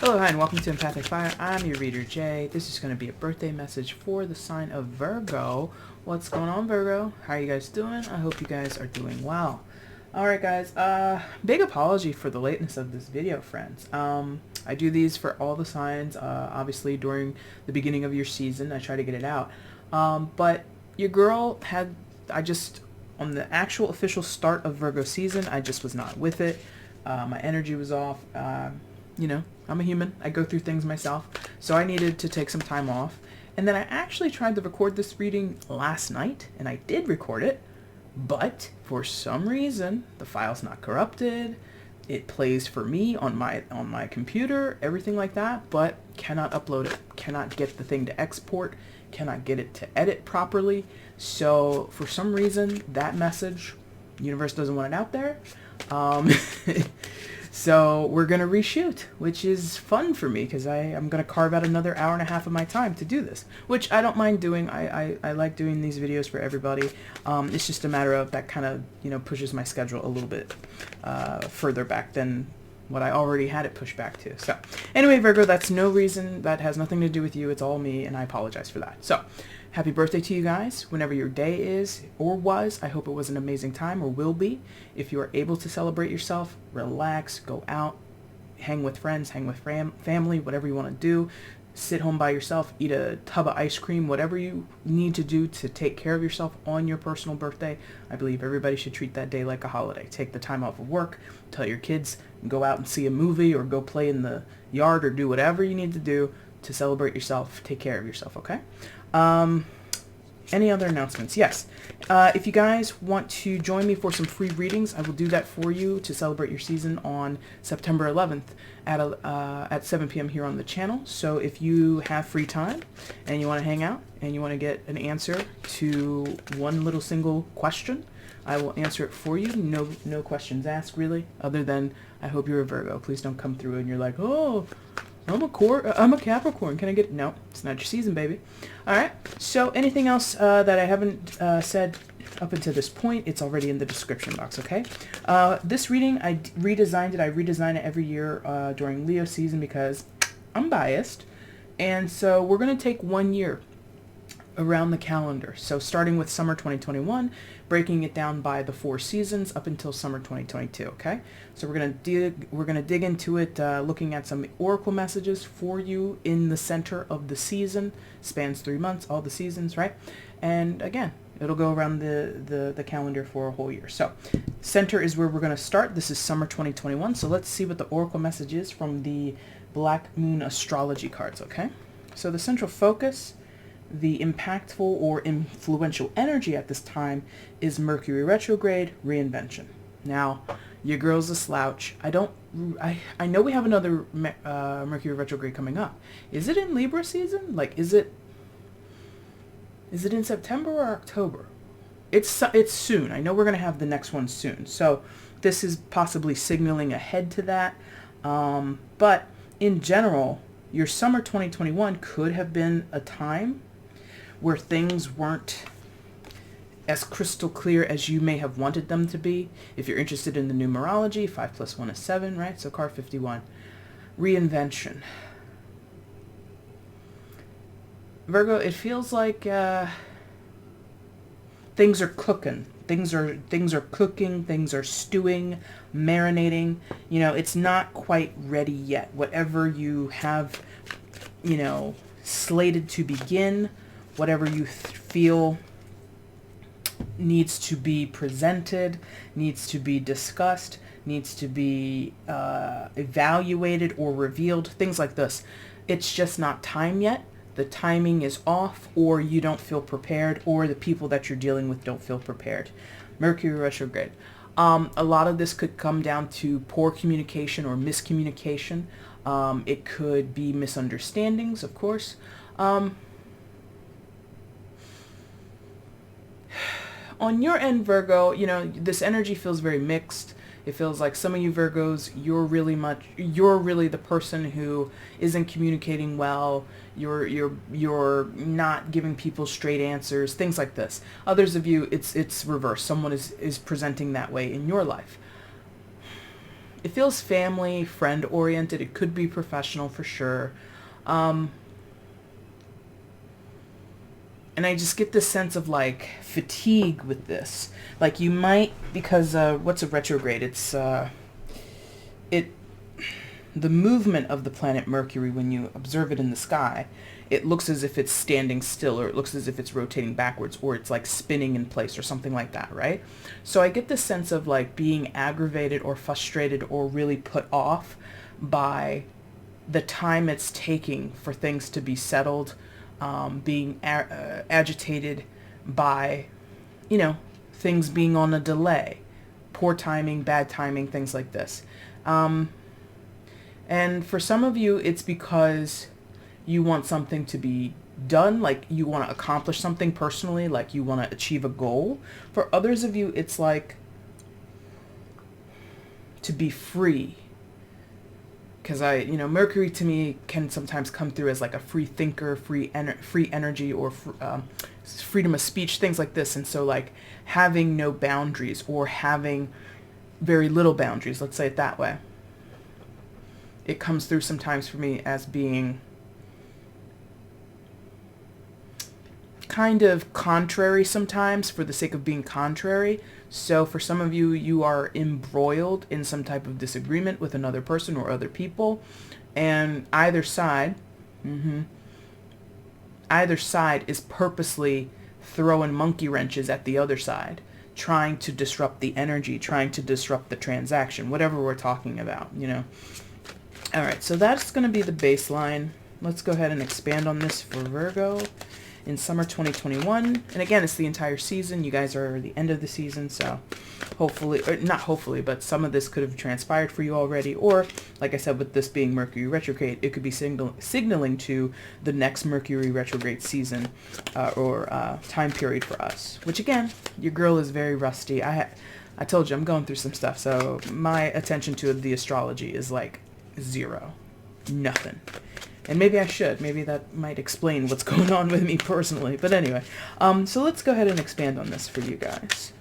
Hello, hi, and welcome to EmpathicFire. I'm your reader, Jay. This is going to be a birthday message for the sign of Virgo. What's going on, Virgo? How are you guys doing? I hope you guys are doing well. Alright, guys, big apology for the lateness of this video, friends. I do these for all the signs, obviously during the beginning of your season. I try to get it out. But your girl had, on the actual official start of Virgo season, I just was not with it. My energy was off. You know, I'm a human. I go through things myself. So I needed to take some time off. And then I actually tried to record this reading last night, and I did record it. But for some reason, the file's not corrupted. It plays for me on my computer, everything like that, but cannot upload it. Cannot get the thing to export. Cannot get it to edit properly. So for some reason, that message, universe doesn't want it out there. So we're going to reshoot, which is fun for me because I'm going to carve out another hour and a half of my time to do this, which I don't mind doing. I like doing these videos for everybody. It's just a matter of that kind of, you know, pushes my schedule a little bit further back than what I already had it pushed back to. So anyway, Virgo, that's no reason. That has nothing to do with you. It's all me, and I apologize for that. So happy birthday to you guys, whenever your day is or was. I hope it was an amazing time or will be. If you are able to celebrate yourself, relax, go out, hang with friends, hang with family, whatever you want to do. Sit home by yourself, eat a tub of ice cream, whatever you need to do to take care of yourself on your personal birthday. I believe everybody should treat that day like a holiday. Take the time off of work, tell your kids, go out and see a movie or go play in the yard or do whatever you need to do to celebrate yourself. Take care of yourself, okay? Any other announcements? Yes. If you guys want to join me for some free readings, I will do that for you to celebrate your season on September 11th at 7 p.m. here on the channel. So if you have free time and you want to hang out and you want to get an answer to one little single question, I will answer it for you. No questions asked, really, other than I hope you're a Virgo. Please don't come through and you're like, oh, I'm a Capricorn. Can I get... No, it's not your season, baby. All right. So anything else that I haven't said up until this point, it's already in the description box, okay? This reading, I redesigned it. I redesign it every year during Leo season because I'm biased. And so we're going to take 1 year around the calendar. So starting with summer 2021, breaking it down by the 4 seasons up until summer 2022, okay? So we're gonna dig into it, looking at some oracle messages for you in the center of the season. Spans 3 months, all the seasons, right? And again, it'll go around the calendar for a whole year. So center is where we're gonna start. This is summer 2021. So let's see what the oracle message is from the Black Moon astrology cards, okay? So the central focus, the impactful or influential energy at this time is Mercury retrograde, reinvention. Now, your girl's a slouch. I know we have another Mercury retrograde coming up. Is it in Libra season? Like, is it in September or October? It's soon. I know we're going to have the next one soon. So this is possibly signaling ahead to that. But in general, your summer 2021 could have been a time where things weren't as crystal clear as you may have wanted them to be. If you're interested in the numerology, 5 + 1 is 7, right? So card 51. Reinvention. Virgo, it feels like things are cooking. Things are cooking, things are stewing, marinating. You know, it's not quite ready yet. Whatever you have, you know, slated to begin, whatever you feel needs to be presented, needs to be discussed, needs to be evaluated or revealed, things like this. It's just not time yet. The timing is off, or you don't feel prepared, or the people that you're dealing with don't feel prepared. Mercury retrograde. A lot of this could come down to poor communication or miscommunication. It could be misunderstandings, of course. On your end, Virgo, you know, this energy feels very mixed. It feels like some of you Virgos, you're really the person who isn't communicating well. You're not giving people straight answers, things like this. Others of you, it's reverse. Someone is presenting that way in your life. it feels family, friend oriented. It could be professional for sure. And I just get this sense of like fatigue with this. Like you might, because what's a retrograde? It's the movement of the planet Mercury, when you observe it in the sky, it looks as if it's standing still, or it looks as if it's rotating backwards, or it's like spinning in place or something like that, right? So I get this sense of like being aggravated or frustrated or really put off by the time it's taking for things to be settled, being agitated by, things being on a delay, poor timing, bad timing, things like this. And for some of you, it's because you want something to be done, like you want to accomplish something personally, like you want to achieve a goal. For others of you, it's like to be free. Because Mercury to me can sometimes come through as like a free thinker, free energy, or freedom of speech, things like this. And so like having no boundaries, or having very little boundaries, let's say it that way. It comes through sometimes for me as being kind of contrary sometimes, for the sake of being contrary. So for some of you, you are embroiled in some type of disagreement with another person or other people, and either side is purposely throwing monkey wrenches at the other side, trying to disrupt the energy, trying to disrupt the transaction, whatever we're talking about, All right, so that's going to be the baseline. Let's go ahead and expand on this for Virgo in summer 2021. And again, it's the entire season. You guys are the end of the season, so hopefully, or not hopefully, but some of this could have transpired for you already. Or, like I said, with this being Mercury retrograde, it could be signaling to the next Mercury retrograde season or time period for us. Which again, your girl is very rusty. I told you I'm going through some stuff, so my attention to the astrology is like zero, nothing. And maybe I should. Maybe that might explain what's going on with me personally. But anyway, so let's go ahead and expand on this for you guys.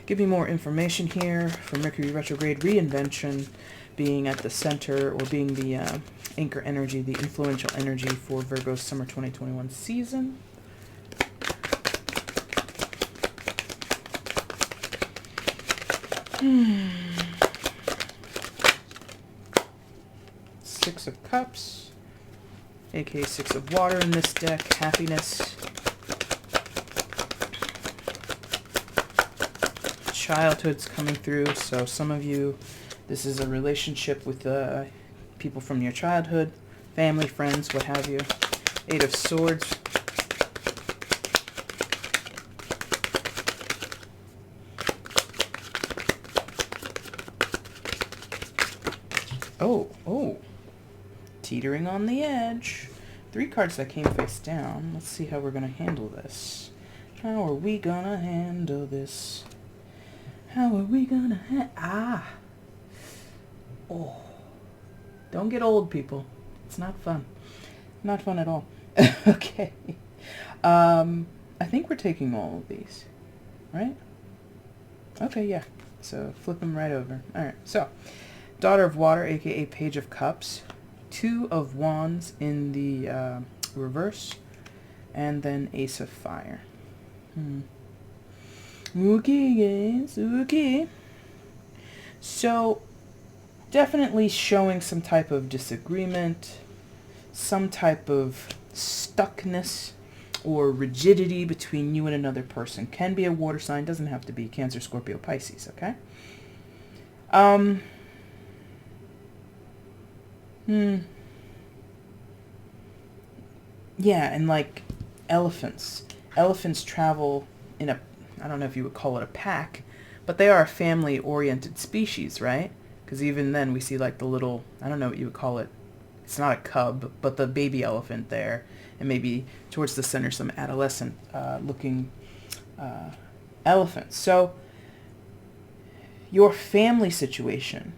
Give me more information here for Mercury retrograde reinvention being at the center, or being the anchor energy, the influential energy for Virgo's summer 2021 season. Six of Cups, aka Six of Water in this deck, happiness. Childhood's coming through, so some of you, this is a relationship with people from your childhood, family, friends, what have you. Eight of Swords. Oh. Teetering on the edge. 3 cards that came face down. Let's see how we're going to handle this. How are we going to handle this? How are we going to Oh. Don't get old, people. It's not fun. Not fun at all. Okay. I think we're taking all of these. Right? Okay, yeah. So flip them right over. All right. So, Daughter of Water, aka Page of Cups. 2 of Wands in the reverse, and then Ace of Fire. Okay, guys. Okay. So, definitely showing some type of disagreement, some type of stuckness or rigidity between you and another person. Can be a water sign, doesn't have to be Cancer, Scorpio, Pisces, okay? Yeah, and like elephants. Elephants travel in a, I don't know if you would call it a pack, but they are a family-oriented species, right? Because even then we see like the little, I don't know what you would call it. It's not a cub, but the baby elephant there. And maybe towards the center some adolescent looking elephants. So your family situation,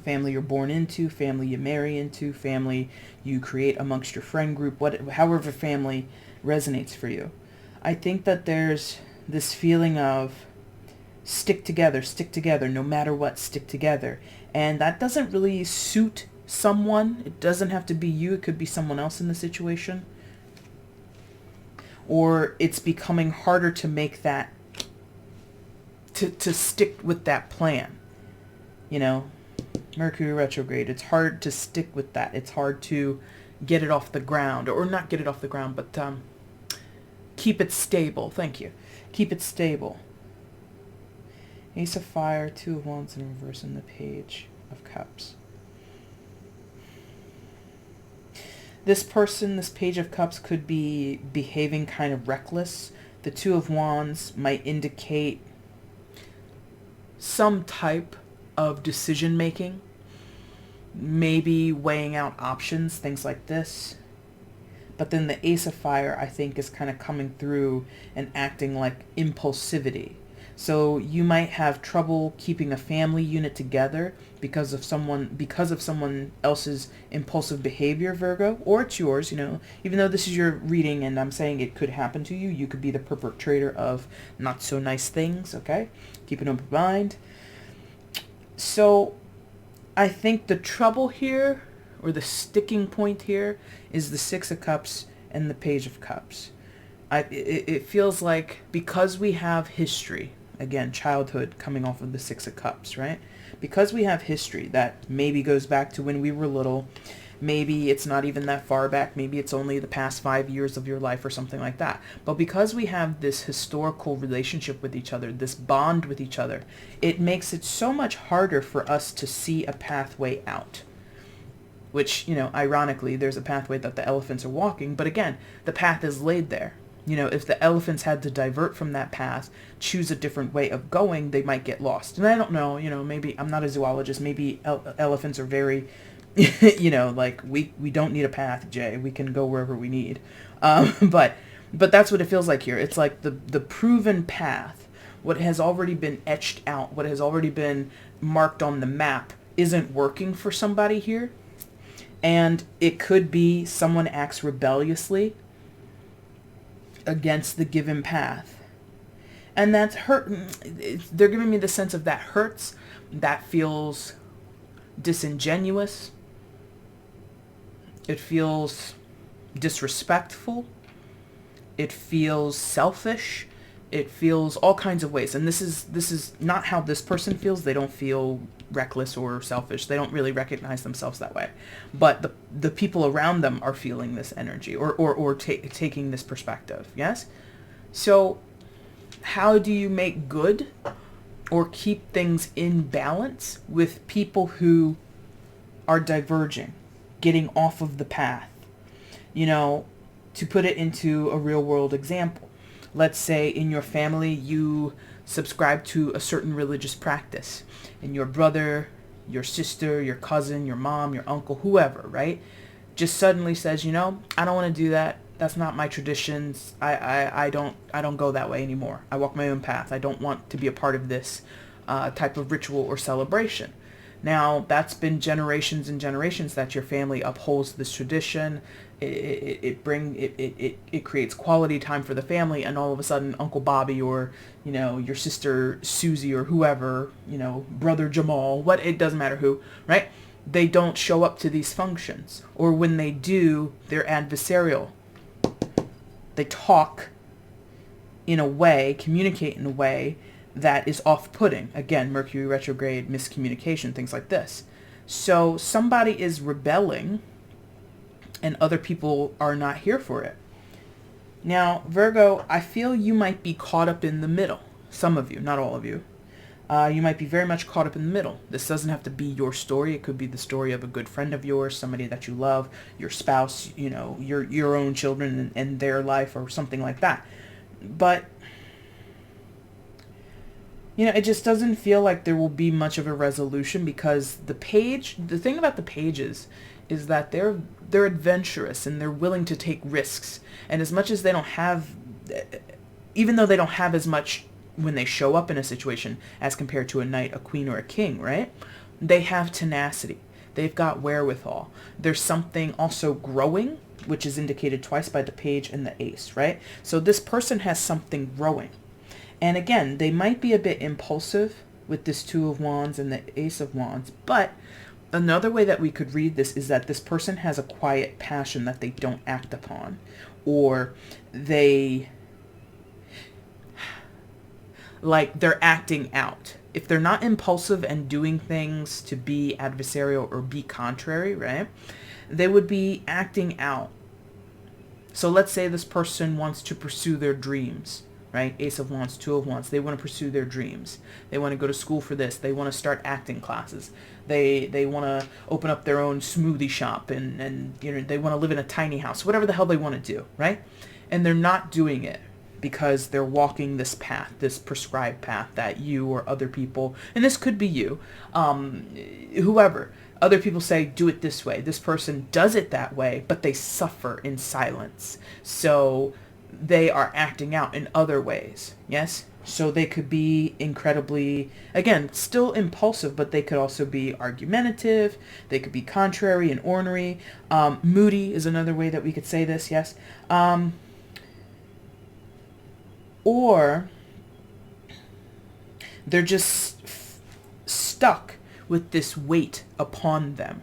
family you're born into, family you marry into, family you create amongst your friend group, however family resonates for you. I think that there's this feeling of stick together, no matter what, stick together. And that doesn't really suit someone. It doesn't have to be you. It could be someone else in the situation. Or it's becoming harder to make that, to stick with that plan. You know, Mercury retrograde, it's hard to stick with that. It's hard to get it off the ground, or not get it off the ground, but keep it stable. Thank you. Keep it stable. Ace of Fire, Two of Wands in reverse, and the Page of Cups. This person, this Page of Cups, could be behaving kind of reckless. The Two of Wands might indicate some type of decision making, maybe weighing out options, things like this. But then the Ace of Fire, I think, is kind of coming through and acting like impulsivity. So you might have trouble keeping a family unit together because of someone else's impulsive behavior, Virgo, or it's yours. You know, even though this is your reading and I'm saying it could happen to you, you could be the perpetrator of not so nice things. Okay, keep an open mind. So I think the trouble here, or the sticking point here, is the Six of Cups and the Page of Cups. It feels like, because we have history, again, childhood coming off of the Six of Cups, right? Because we have history that maybe goes back to when we were little, maybe it's not even that far back, maybe it's only the past 5 years of your life or something like that. But because we have this historical relationship with each other, this bond with each other, it makes it so much harder for us to see a pathway out. Which, you know, ironically, there's a pathway that the elephants are walking, but again, the path is laid there. You know, if the elephants had to divert from that path, choose a different way of going, they might get lost. And I don't know, you know, maybe, I'm not a zoologist, maybe elephants are very, you know, like, we don't need a path, Jay. We can go wherever we need. But that's what it feels like here. It's like the proven path, what has already been etched out, what has already been marked on the map, isn't working for somebody here. And it could be someone acts rebelliously against the given path. And that's hurt. They're giving me the sense of that hurts. That feels disingenuous. It feels disrespectful. It feels selfish. It feels all kinds of ways. And this is not how this person feels. They don't feel reckless or selfish. They don't really recognize themselves that way. But the people around them are feeling this energy or taking this perspective. Yes? So how do you make good or keep things in balance with people who are diverging, getting off of the path? You know, to put it into a real world example, let's say in your family you subscribe to a certain religious practice, and your brother, your sister, your cousin, your mom, your uncle, whoever, right, just suddenly says, you know, I don't want to do that. That's not my traditions. I don't go that way anymore. I walk my own path. I don't want to be a part of this type of ritual or celebration. Now, that's been generations and generations that your family upholds this tradition. It creates quality time for the family, and all of a sudden Uncle Bobby, or, you know, your sister Susie, or whoever, you know, brother Jamal, it doesn't matter who, right? They don't show up to these functions, or when they do, they're adversarial. They talk in a way, communicate in a way that is off-putting. Again, Mercury retrograde, miscommunication, things like this. So somebody is rebelling and other people are not here for it. Now, Virgo, I feel you might be caught up in the middle. Some of you, not all of you. You might be very much caught up in the middle. This doesn't have to be your story. It could be the story of a good friend of yours, somebody that you love, your spouse, you know, your own children and their life, or something like that. But you know, it just doesn't feel like there will be much of a resolution, because the thing about the pages is that they're adventurous and they're willing to take risks. And as much as they don't have, even though they don't have as much when they show up in a situation as compared to a knight, a queen, or a king, right? They have tenacity. They've got wherewithal. There's something also growing, which is indicated twice by the page and the ace, right? So this person has something growing. And again, they might be a bit impulsive with this Two of Wands and the Ace of Wands. But another way that we could read this is that this person has a quiet passion that they don't act upon. Or they're acting out. If they're not impulsive and doing things to be adversarial or be contrary, right, they would be acting out. So let's say this person wants to pursue their dreams, right? Ace of Wands, Two of Wands. They want to pursue their dreams. They want to go to school for this. They want to start acting classes. They want to open up their own smoothie shop and you know, they want to live in a tiny house, whatever the hell they want to do, right? And they're not doing it because they're walking this path, this prescribed path that you or other people, and this could be you, whoever, other people say, do it this way. This person does it that way, but they suffer in silence. So they are acting out in other ways. Yes? So they could be incredibly, again, still impulsive, but they could also be argumentative. They could be contrary and ornery. Moody is another way that we could say this. Yes? Or they're just stuck with this weight upon them,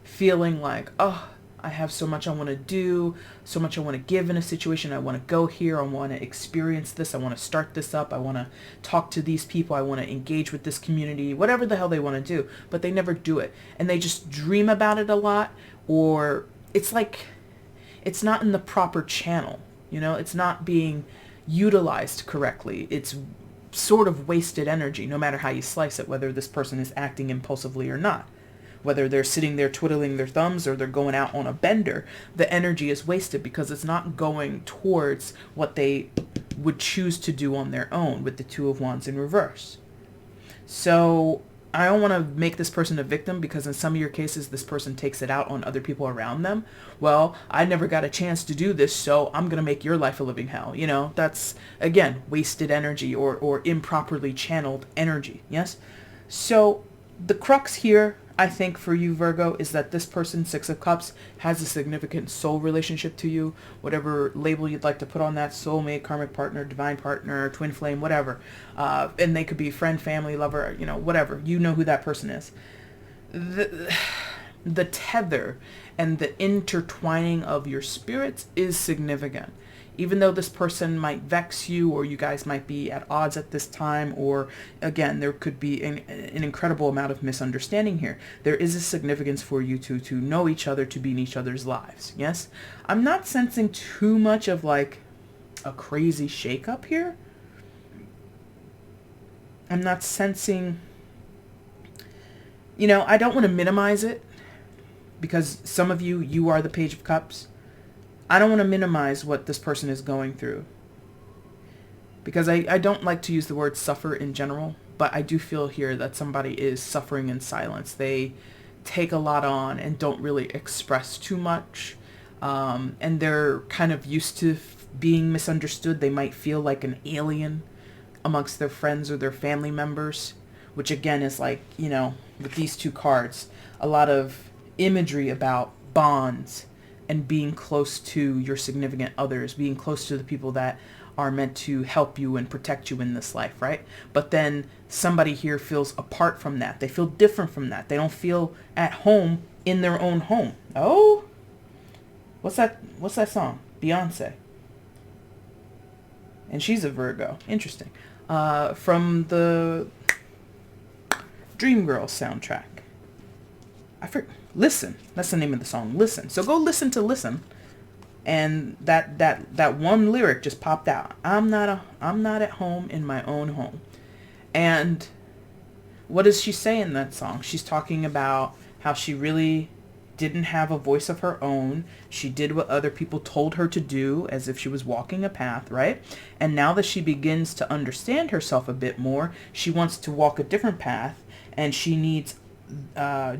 feeling like, oh, I have so much I want to do, so much I want to give in a situation. I want to go here. I want to experience this. I want to start this up. I want to talk to these people. I want to engage with this community, whatever the hell they want to do, but they never do it. And they just dream about it a lot, or it's like, it's not in the proper channel. You know, it's not being utilized correctly. It's sort of wasted energy, no matter how you slice it, whether this person is acting impulsively or not. Whether they're sitting there twiddling their thumbs or they're going out on a bender, the energy is wasted because it's not going towards what they would choose to do on their own with the Two of Wands in reverse. So I don't want to make this person a victim because in some of your cases, this person takes it out on other people around them. Well, I never got a chance to do this, so I'm going to make your life a living hell. You know, that's, again, wasted energy or improperly channeled energy. Yes? So the crux here, I think, for you, Virgo, is that this person, Six of Cups, has a significant soul relationship to you, whatever label you'd like to put on that: soulmate, karmic partner, divine partner, twin flame, whatever. And they could be friend, family, lover, you know, whatever. You know who that person is. The tether and the intertwining of your spirits is significant. Even though this person might vex you, or you guys might be at odds at this time, or again, there could be an incredible amount of misunderstanding here, there is a significance for you to know each other, to be in each other's lives. Yes? I'm not sensing too much of like a crazy shakeup here. I'm not sensing, you know, I don't want to minimize it because some of you are the Page of Cups. I don't want to minimize what this person is going through because I don't like to use the word suffer in general, but I do feel here that somebody is suffering in silence. They take a lot on and don't really express too much, and they're kind of used to being misunderstood. They might feel like an alien amongst their friends or their family members, which again is like, you know, with these two cards, a lot of imagery about bonds and being close to your significant others, being close to the people that are meant to help you and protect you in this life, right? But then somebody here feels apart from that. They feel different from that. They don't feel at home in their own home. Oh, what's that song? Beyonce. And she's a Virgo. Interesting. From the Dreamgirls soundtrack. Listen. That's the name of the song. Listen. So go listen to Listen. And that one lyric just popped out. I'm not at home in my own home. And what does she say in that song? She's talking about how she really didn't have a voice of her own. She did what other people told her to do as if she was walking a path, right? And now that she begins to understand herself a bit more, she wants to walk a different path, and she needs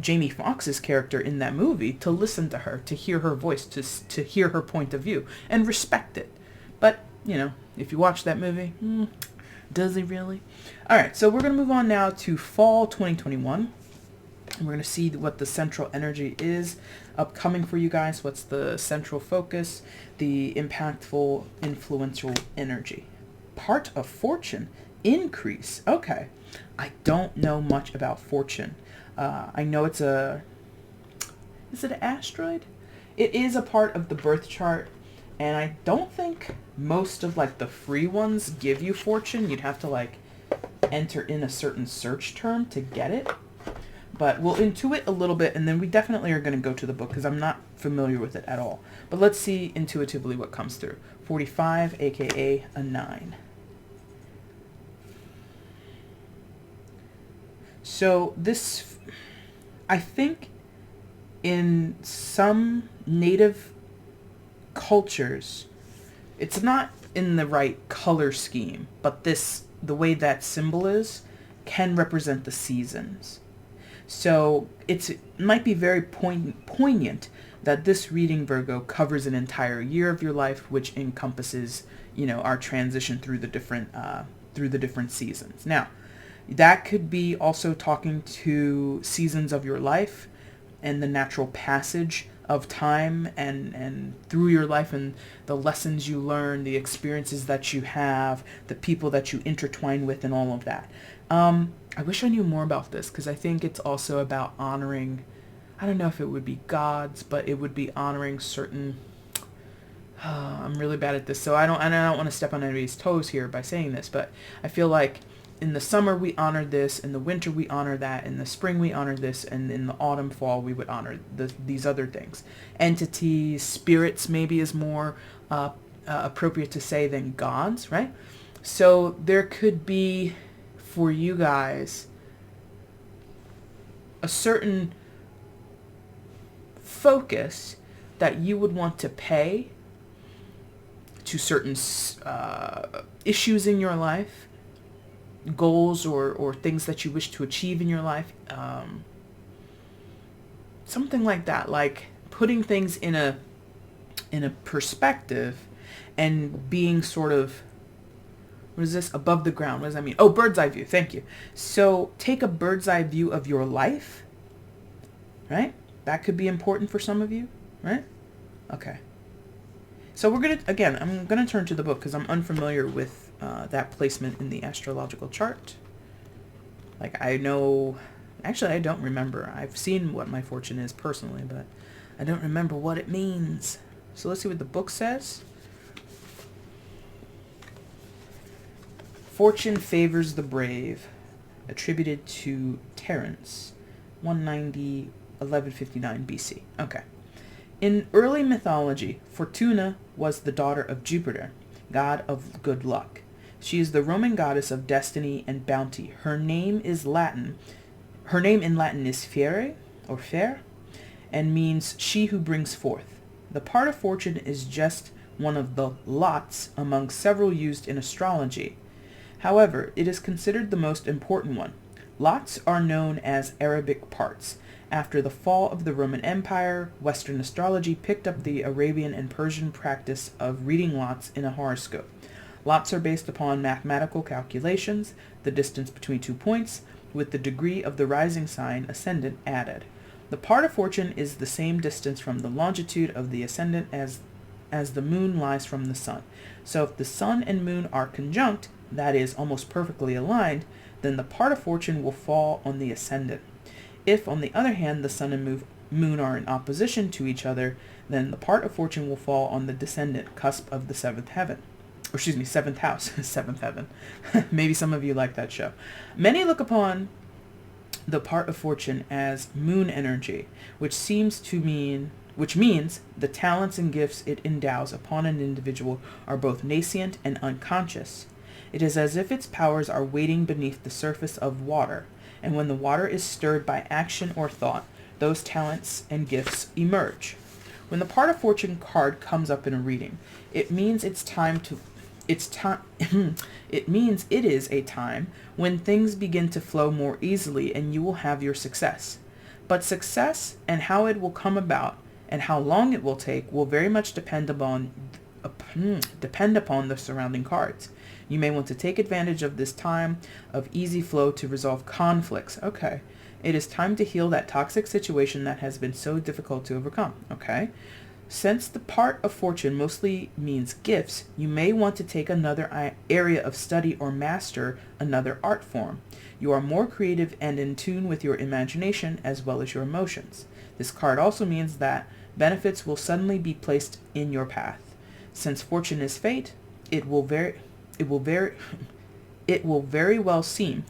Jamie Foxx's character in that movie to listen to her, to hear her voice, to hear her point of view and respect it. But, you know, if you watch that movie, does he really? All right, so we're going to move on now to fall 2021. And we're going to see what the central energy is upcoming for you guys. What's the central focus, the impactful, influential energy. part of fortune increase. Okay. I don't know much about fortune. I know is it an asteroid? It is a part of the birth chart, and I don't think most of like the free ones give you fortune. You'd have to like enter in a certain search term to get it. But we'll intuit a little bit, and then we definitely are going to go to the book because I'm not familiar with it at all. But let's see intuitively what comes through. 45, aka a 9. So this, I think in some native cultures, it's not in the right color scheme, but the way that symbol is, can represent the seasons. So it might be very poignant that this reading, Virgo, covers an entire year of your life, which encompasses, our transition through the different seasons. Now, that could be also talking to seasons of your life and the natural passage of time and through your life and the lessons you learn, the experiences that you have, the people that you intertwine with, and all of that. I wish I knew more about this because I think it's also about honoring, I don't know if it would be gods, but it would be honoring certain, I'm really bad at this, so I don't want to step on anybody's toes here by saying this, but I feel like in the summer we honor this, in the winter we honor that, in the spring we honor this, and in the autumn, fall we would honor these other things. Entities, spirits maybe is more appropriate to say than gods, right? So there could be, for you guys, a certain focus that you would want to pay to certain issues in your life, goals or things that you wish to achieve in your life, something like that, like putting things in a perspective and being sort of, what is this, above the ground? What does that mean? Oh, bird's eye view. Thank you. So take a bird's eye view of your life, right? That could be important for some of you, right? Okay. So I'm going to turn to the book because I'm unfamiliar with that placement in the astrological chart. Like I don't remember. I've seen what my fortune is personally, but I don't remember what it means. So let's see what the book says. Fortune favors the brave, attributed to Terence, 1159 BC. Okay. In early mythology, Fortuna was the daughter of Jupiter, god of good luck. She is the Roman goddess of destiny and bounty. Her name in Latin is Fiere, or Fair, and means she who brings forth. The part of fortune is just one of the lots among several used in astrology. However, it is considered the most important one. Lots are known as Arabic parts. After the fall of the Roman Empire, Western astrology picked up the Arabian and Persian practice of reading lots in a horoscope. Lots are based upon mathematical calculations, the distance between 2 points, with the degree of the rising sign ascendant added. The part of fortune is the same distance from the longitude of the ascendant as the moon lies from the sun. So if the sun and moon are conjunct, that is, almost perfectly aligned, then the part of fortune will fall on the ascendant. If, on the other hand, the sun and moon are in opposition to each other, then the part of fortune will fall on the descendant, cusp of the seventh house, seventh heaven. Maybe some of you like that show. Many look upon the part of fortune as moon energy, which means the talents and gifts it endows upon an individual are both nascent and unconscious. It is as if its powers are waiting beneath the surface of water, and when the water is stirred by action or thought, those talents and gifts emerge. When the part of fortune card comes up in a reading, it means it is a time when things begin to flow more easily and you will have your success. But success and how it will come about and how long it will take will very much depend upon the surrounding cards. You may want to take advantage of this time of easy flow to resolve conflicts. Okay. It is time to heal that toxic situation that has been so difficult to overcome. Okay. Since the part of fortune mostly means gifts, you may want to take another area of study or master another art form. You are more creative and in tune with your imagination as well as your emotions. This card also means that benefits will suddenly be placed in your path. Since fortune is fate, it will very well seem,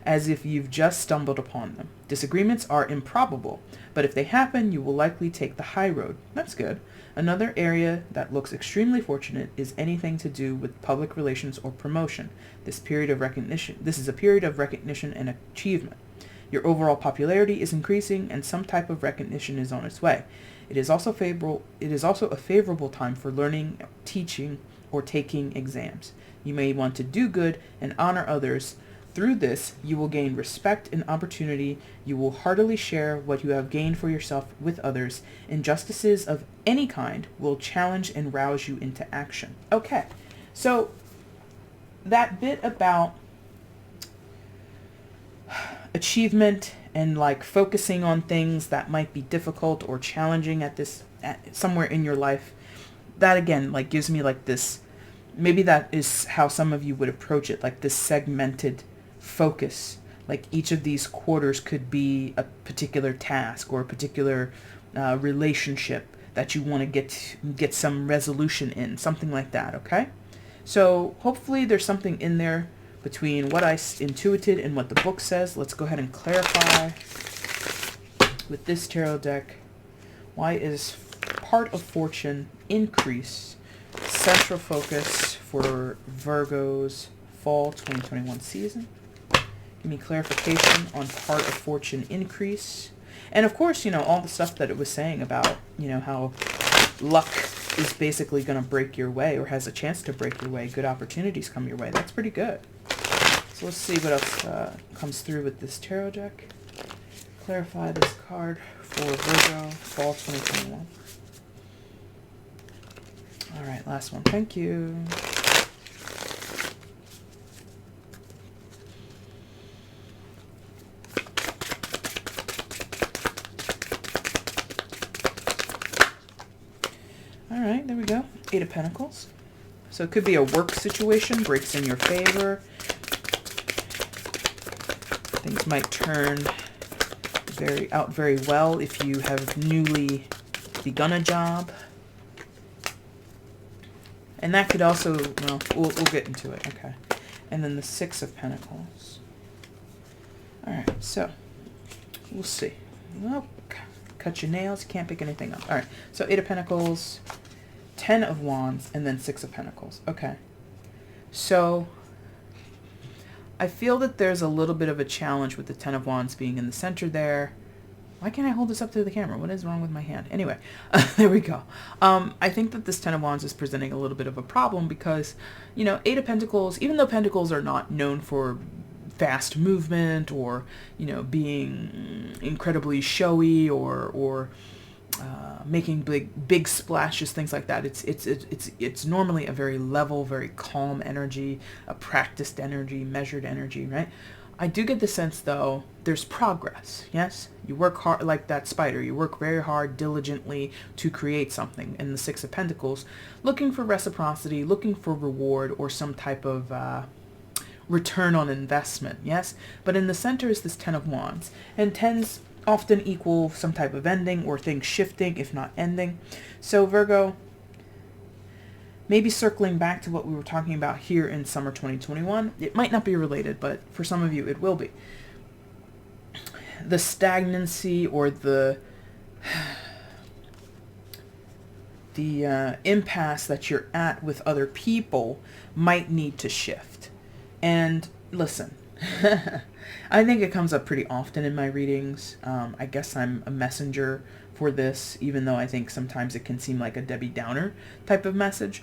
as if you've just stumbled upon them. Disagreements are improbable, but if they happen, you will likely take the high road. That's good. Another area that looks extremely fortunate is anything to do with public relations or promotion. This is a period of recognition and achievement. Your overall popularity is increasing and some type of recognition is on its way. It is also a favorable time for learning, teaching, or taking exams. You may want to do good and honor others. Through this, you will gain respect and opportunity. You will heartily share what you have gained for yourself with others. Injustices of any kind will challenge and rouse you into action. Okay, so that bit about achievement and like focusing on things that might be difficult or challenging somewhere in your life, that again like gives me like this, maybe that is how some of you would approach it, like this segmented focus. Like each of these quarters could be a particular task or a particular relationship that you want to get some resolution in, something like that. Okay, so hopefully there's something in there between what I intuited and what the book says. Let's go ahead and clarify with this tarot deck. Why is part of fortune increase central focus for Virgo's fall 2021 season? Give me clarification on part of fortune increase. And of course, all the stuff that it was saying about, how luck is basically going to break your way or has a chance to break your way. Good opportunities come your way. That's pretty good. So let's see what else comes through with this tarot deck. Clarify this card for Virgo, fall 2021. All right, last one. Thank you. All right, there we go. Eight of Pentacles. So it could be a work situation, breaks in your favor. Things might turn out very well if you have newly begun a job. And that could also, well, we'll get into it. Okay. And then the Six of Pentacles. All right, so we'll see. Oh, cut your nails. You can't pick anything up. All right, so Eight of Pentacles, Ten of Wands, and then Six of Pentacles. Okay. So I feel that there's a little bit of a challenge with the Ten of Wands being in the center there. Why can't I hold this up to the camera? What is wrong with my hand? Anyway, there we go. I think that this Ten of Wands is presenting a little bit of a problem because, Eight of Pentacles, even though Pentacles are not known for fast movement or, being incredibly showy or making big splashes, things like that. It's normally a very level, very calm energy, a practiced energy, measured energy, right? I do get the sense, though, there's progress, yes? You work hard like that spider. You work very hard, diligently to create something. In the Six of Pentacles, looking for reciprocity, looking for reward or some type of return on investment, yes? But in the center is this Ten of Wands. And tens often equal some type of ending or things shifting, if not ending. So Virgo, maybe circling back to what we were talking about here in summer 2021, it might not be related, but for some of you it will be. The stagnancy or the impasse that you're at with other people might need to shift. And listen, I think it comes up pretty often in my readings. I guess I'm a messenger for this, even though I think sometimes it can seem like a Debbie Downer type of message.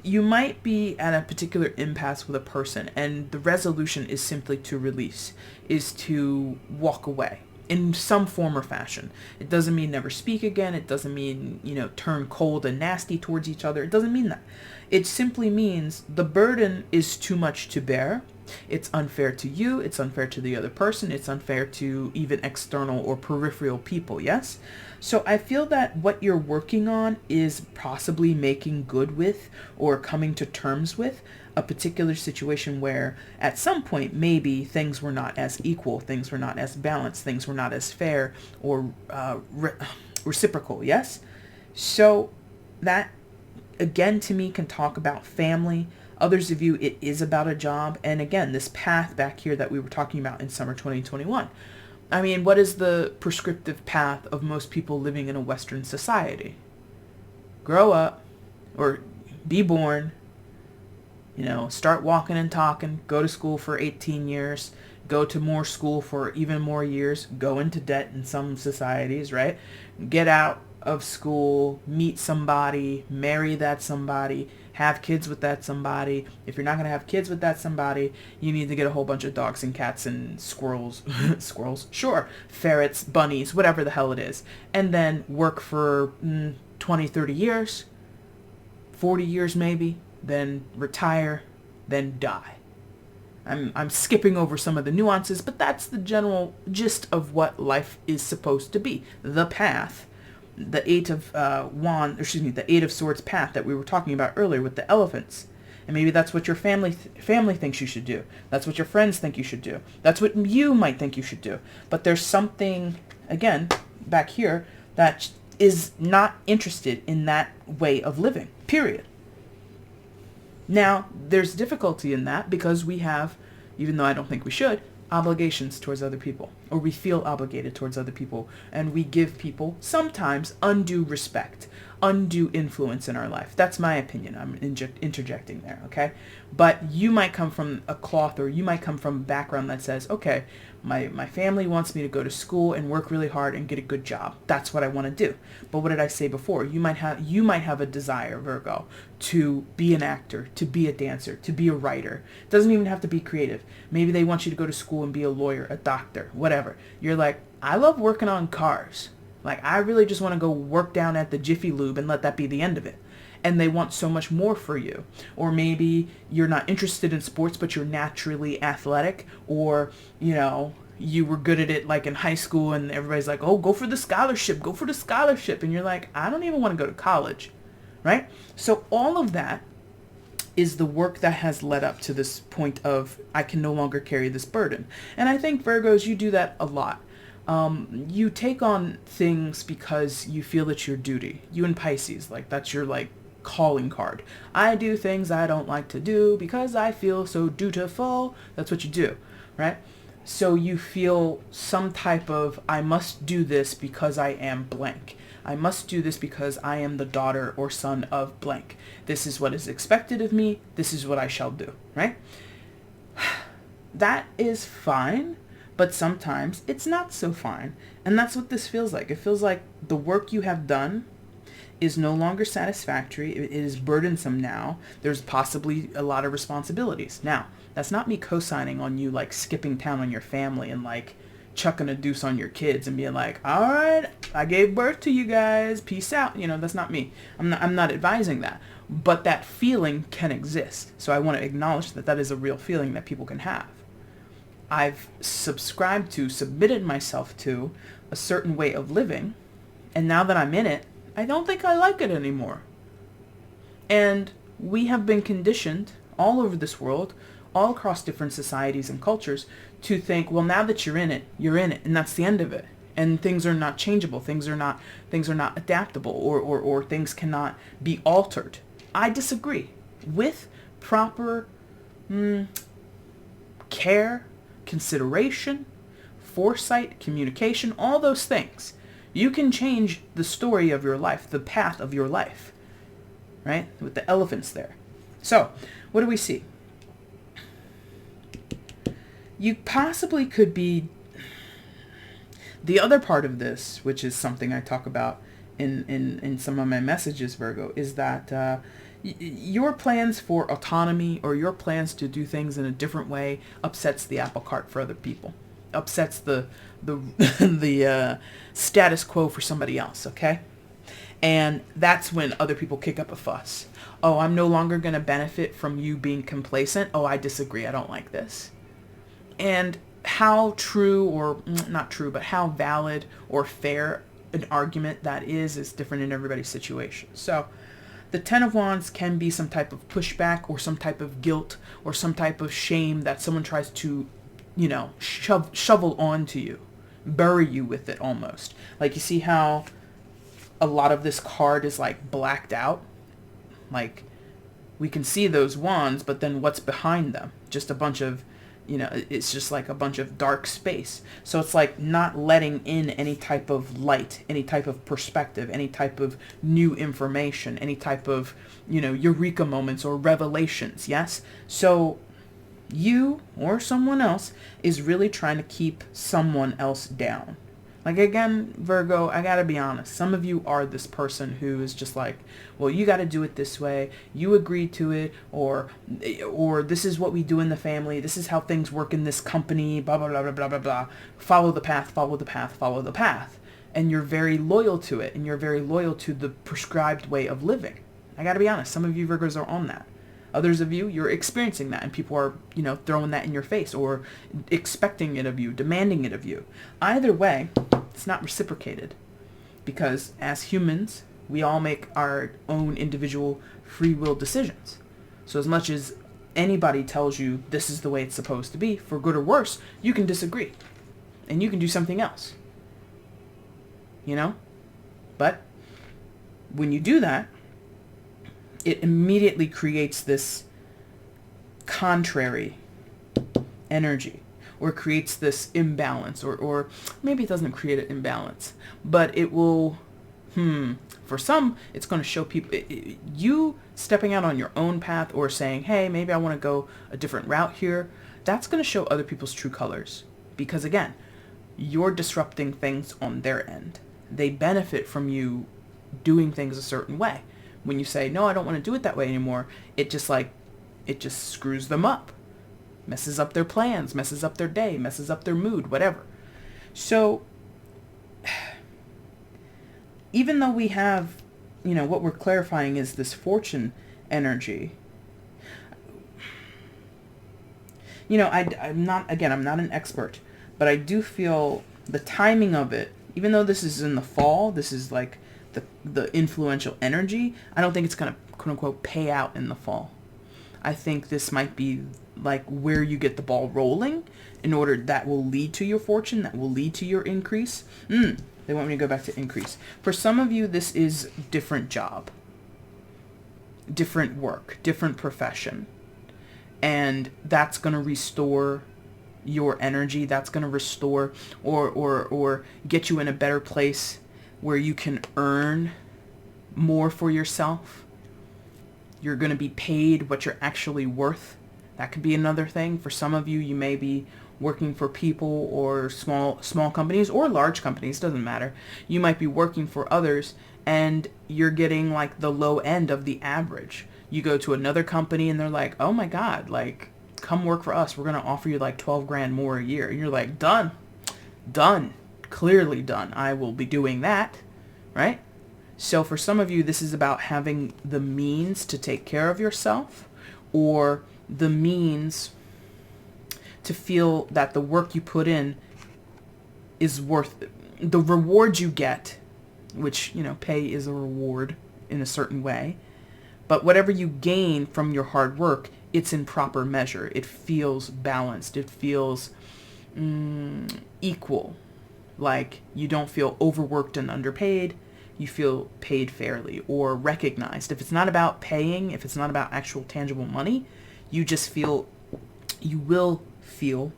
You might be at a particular impasse with a person, and the resolution is simply to release, is to walk away in some form or fashion. It doesn't mean never speak again. It doesn't mean, turn cold and nasty towards each other. It doesn't mean that. It simply means the burden is too much to bear. It's unfair to you. It's unfair to the other person. It's unfair to even external or peripheral people. Yes. So I feel that what you're working on is possibly making good with or coming to terms with a particular situation where at some point maybe things were not as equal, things were not as balanced, things were not as fair or reciprocal. Yes. So that again to me can talk about family. Others of you, it is about a job. And again, this path back here that we were talking about in summer 2021. I mean, what is the prescriptive path of most people living in a Western society? Grow up or be born, start walking and talking, go to school for 18 years, go to more school for even more years, go into debt in some societies, right? Get out of school, meet somebody, marry that somebody, have kids with that somebody. If you're not going to have kids with that somebody, you need to get a whole bunch of dogs and cats and squirrels, sure, ferrets, bunnies, whatever the hell it is. And then work for 20, 30 years, 40 years maybe, then retire, then die. I'm skipping over some of the nuances, but that's the general gist of what life is supposed to be. The path. The Eight of the Eight of Swords path that we were talking about earlier with the elephants. And maybe that's what your family thinks you should do. That's what your friends think you should do. That's what you might think you should do. But there's something, again, back here that is not interested in that way of living, period. Now, there's difficulty in that because we have, even though I don't think we should, obligations towards other people, or we feel obligated towards other people, and we give people sometimes undue respect, undue influence in our life. That's my opinion. I'm interjecting there, okay? But you might come from a cloth, or you might come from a background that says, okay, my family wants me to go to school and work really hard and get a good job. That's what I want to do. But what did I say before? You might have a desire, Virgo, to be an actor, to be a dancer, to be a writer. It doesn't even have to be creative. Maybe they want you to go to school and be a lawyer, a doctor, whatever. You're like, I love working on cars. Like, I really just want to go work down at the Jiffy Lube and let that be the end of it. And they want so much more for you. Or maybe you're not interested in sports, but you're naturally athletic, or, you were good at it like in high school and everybody's like, oh, go for the scholarship. And you're like, I don't even want to go to college, right? So all of that is the work that has led up to this point of I can no longer carry this burden. And I think Virgos, you do that a lot. You take on things because you feel it's your duty. You and Pisces, like that's your calling card. I do things I don't like to do because I feel so dutiful. That's what you do, right? So you feel some type of, I must do this because I am blank. I must do this because I am the daughter or son of blank. This is what is expected of me. This is what I shall do, right? That is fine, but sometimes it's not so fine. And that's what this feels like. It feels like the work you have done is no longer satisfactory. It is burdensome now. There's possibly a lot of responsibilities. Now, that's not me co-signing on you skipping town on your family and chucking a deuce on your kids and being like, all right, I gave birth to you guys, peace out. That's not me. I'm not advising that. But that feeling can exist. So I want to acknowledge that is a real feeling that people can have. I've submitted myself to a certain way of living, and now that I'm in it, I don't think I like it anymore. And we have been conditioned all over this world, all across different societies and cultures, to think, well, now that you're in it, and that's the end of it. And things are not changeable, things are not adaptable, or things cannot be altered. I disagree. With proper care, consideration, foresight, communication, all those things, you can change the story of your life, the path of your life, right? With the elephants there. So, what do we see? You possibly could be, the other part of this, which is something I talk about in some of my messages, Virgo, is that your plans for autonomy or your plans to do things in a different way upsets the apple cart for other people, upsets the status quo for somebody else, okay? And that's when other people kick up a fuss. Oh, I'm no longer going to benefit from you being complacent. Oh, I disagree. I don't like this. And how true, or not true, but how valid or fair an argument that is different in everybody's situation. So the Ten of Wands can be some type of pushback or some type of guilt or some type of shame that someone tries to, shovel onto you, bury you with it almost. Like, you see how a lot of this card is like blacked out? Like, we can see those wands, but then what's behind them? Just a bunch of, it's just like a bunch of dark space. So it's like not letting in any type of light, any type of perspective, any type of new information, any type of, eureka moments or revelations. Yes. So you or someone else is really trying to keep someone else down. Like, again, Virgo, I gotta be honest. Some of you are this person who is just like, well, you gotta do it this way. You agreed to it, or this is what we do in the family. This is how things work in this company, blah, blah, blah, blah, blah, blah, blah. Follow the path, follow the path, follow the path. And you're very loyal to it, and you're very loyal to the prescribed way of living. I gotta be honest. Some of you Virgos are on that. Others of you, you're experiencing that, and people are, throwing that in your face or expecting it of you, demanding it of you. Either way, it's not reciprocated, because as humans, we all make our own individual free will decisions. So as much as anybody tells you this is the way it's supposed to be, for good or worse, you can disagree, and you can do something else. But when you do that, it immediately creates this contrary energy, or creates this imbalance, or maybe it doesn't create an imbalance, but it will, for some, it's going to show people, you stepping out on your own path or saying, hey, maybe I want to go a different route here, that's going to show other people's true colors. Because again, you're disrupting things on their end. They benefit from you doing things a certain way. When you say, no, I don't want to do it that way anymore, it just screws them up. Messes up their plans, messes up their day, messes up their mood, whatever. So, even though we have, what we're clarifying is this fortune energy, I'm not an expert, but I do feel the timing of it, even though this is in the fall, this is like the influential energy, I don't think it's going to, quote unquote, pay out in the fall. I think this might be like where you get the ball rolling in order that will lead to your fortune, that will lead to your increase. They want me to go back to increase. For some of you, this is different job, different work, different profession. And that's going to restore your energy. That's going to restore or get you in a better place where you can earn more for yourself. You're going to be paid what you're actually worth. That could be another thing. For some of you, you may be working for people or small companies or large companies, doesn't matter. You might be working for others and you're getting like the low end of the average. You go to another company and they're like, oh my God, like, come work for us. We're going to offer you like 12 grand more a year. And you're like, done, clearly done. I will be doing that, right? So for some of you, this is about having the means to take care of yourself, or the means to feel that the work you put in is worth it. The reward you get, which, pay is a reward in a certain way, but whatever you gain from your hard work, it's in proper measure. It feels balanced. It feels equal. Like, you don't feel overworked and underpaid. You feel paid fairly or recognized. If it's not about paying, if it's not about actual tangible money, you will feel,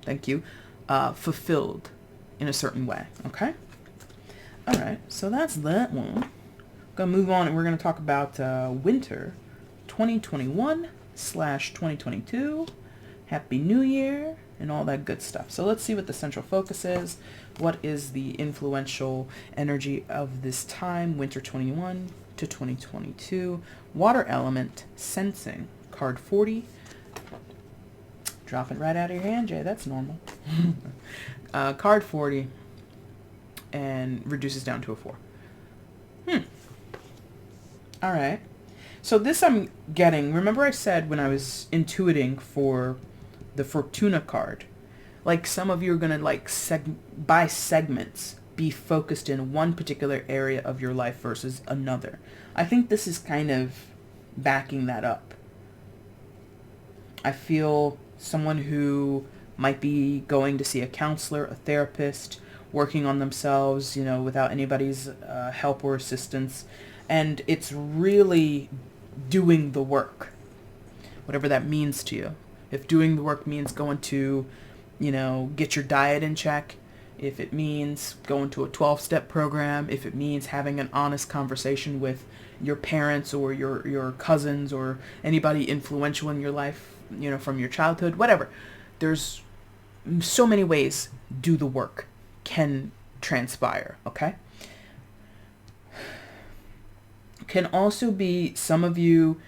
fulfilled in a certain way. Okay? All right. So that's that one. Going to move on, and we're going to talk about winter 2021/2022. Happy New Year and all that good stuff. So let's see what the central focus is. What is the influential energy of this time, winter 21 to 2022? Water element, sensing, card 40. Drop it right out of your hand, Jay. That's normal. Card 40 and reduces down to a 4. All right. So this I'm getting, remember I said when I was intuiting for the Fortuna card, like some of you are going to like by segments be focused in one particular area of your life versus another. I think this is kind of backing that up. I feel someone who might be going to see a counselor, a therapist, working on themselves, without anybody's help or assistance. And it's really doing the work, whatever that means to you. If doing the work means going to, get your diet in check, if it means going to a 12-step program, if it means having an honest conversation with your parents or your cousins or anybody influential in your life, from your childhood, whatever. There's so many ways do the work can transpire, okay? Can also be some of you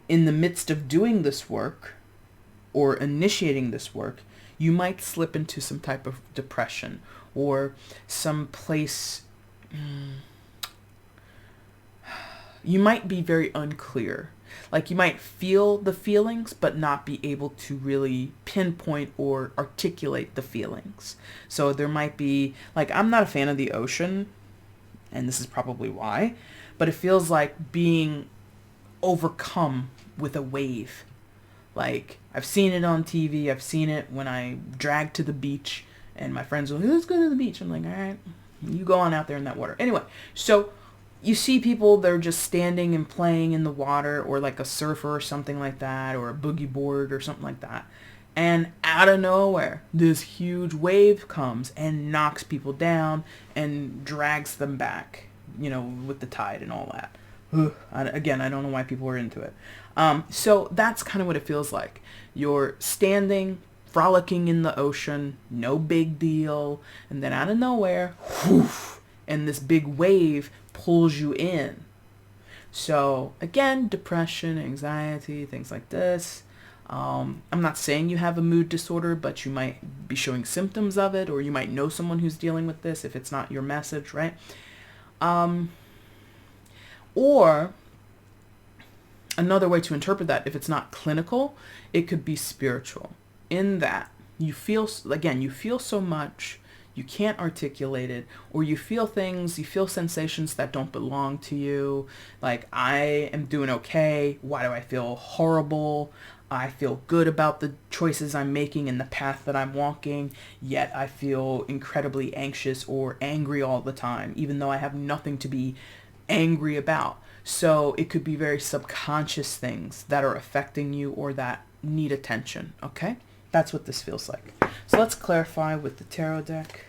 in the midst of doing this work or initiating this work, you might slip into some type of depression or some place. You might be very unclear. Like you might feel the feelings, but not be able to really pinpoint or articulate the feelings. So there might be, like, I'm not a fan of the ocean, and this is probably why, but it feels like being overcome with a wave. Like, I've seen it on TV. I've seen it when I drag to the beach, and my friends will, let's go to the beach. I'm like, all right, you go on out there in that water. Anyway, so you see people, they're just standing and playing in the water, or like a surfer or something like that, or a boogie board or something like that. And out of nowhere, this huge wave comes and knocks people down and drags them back, with the tide and all that. Again, I don't know why people are into it. So that's kind of what it feels like. You're standing, frolicking in the ocean, no big deal, and then out of nowhere, whoosh, and this big wave pulls you in. So again, depression, anxiety, things like this. I'm not saying you have a mood disorder, but you might be showing symptoms of it, or you might know someone who's dealing with this if it's not your message, right? Or another way to interpret that, if it's not clinical, it could be spiritual. In that you feel so much, you can't articulate it, or you feel sensations that don't belong to you. Like, I am doing okay. Why do I feel horrible? I feel good about the choices I'm making and the path that I'm walking, yet I feel incredibly anxious or angry all the time, even though I have nothing to be angry about. So it could be very subconscious things that are affecting you or that need attention, okay? That's what this feels like. So let's clarify with the tarot deck.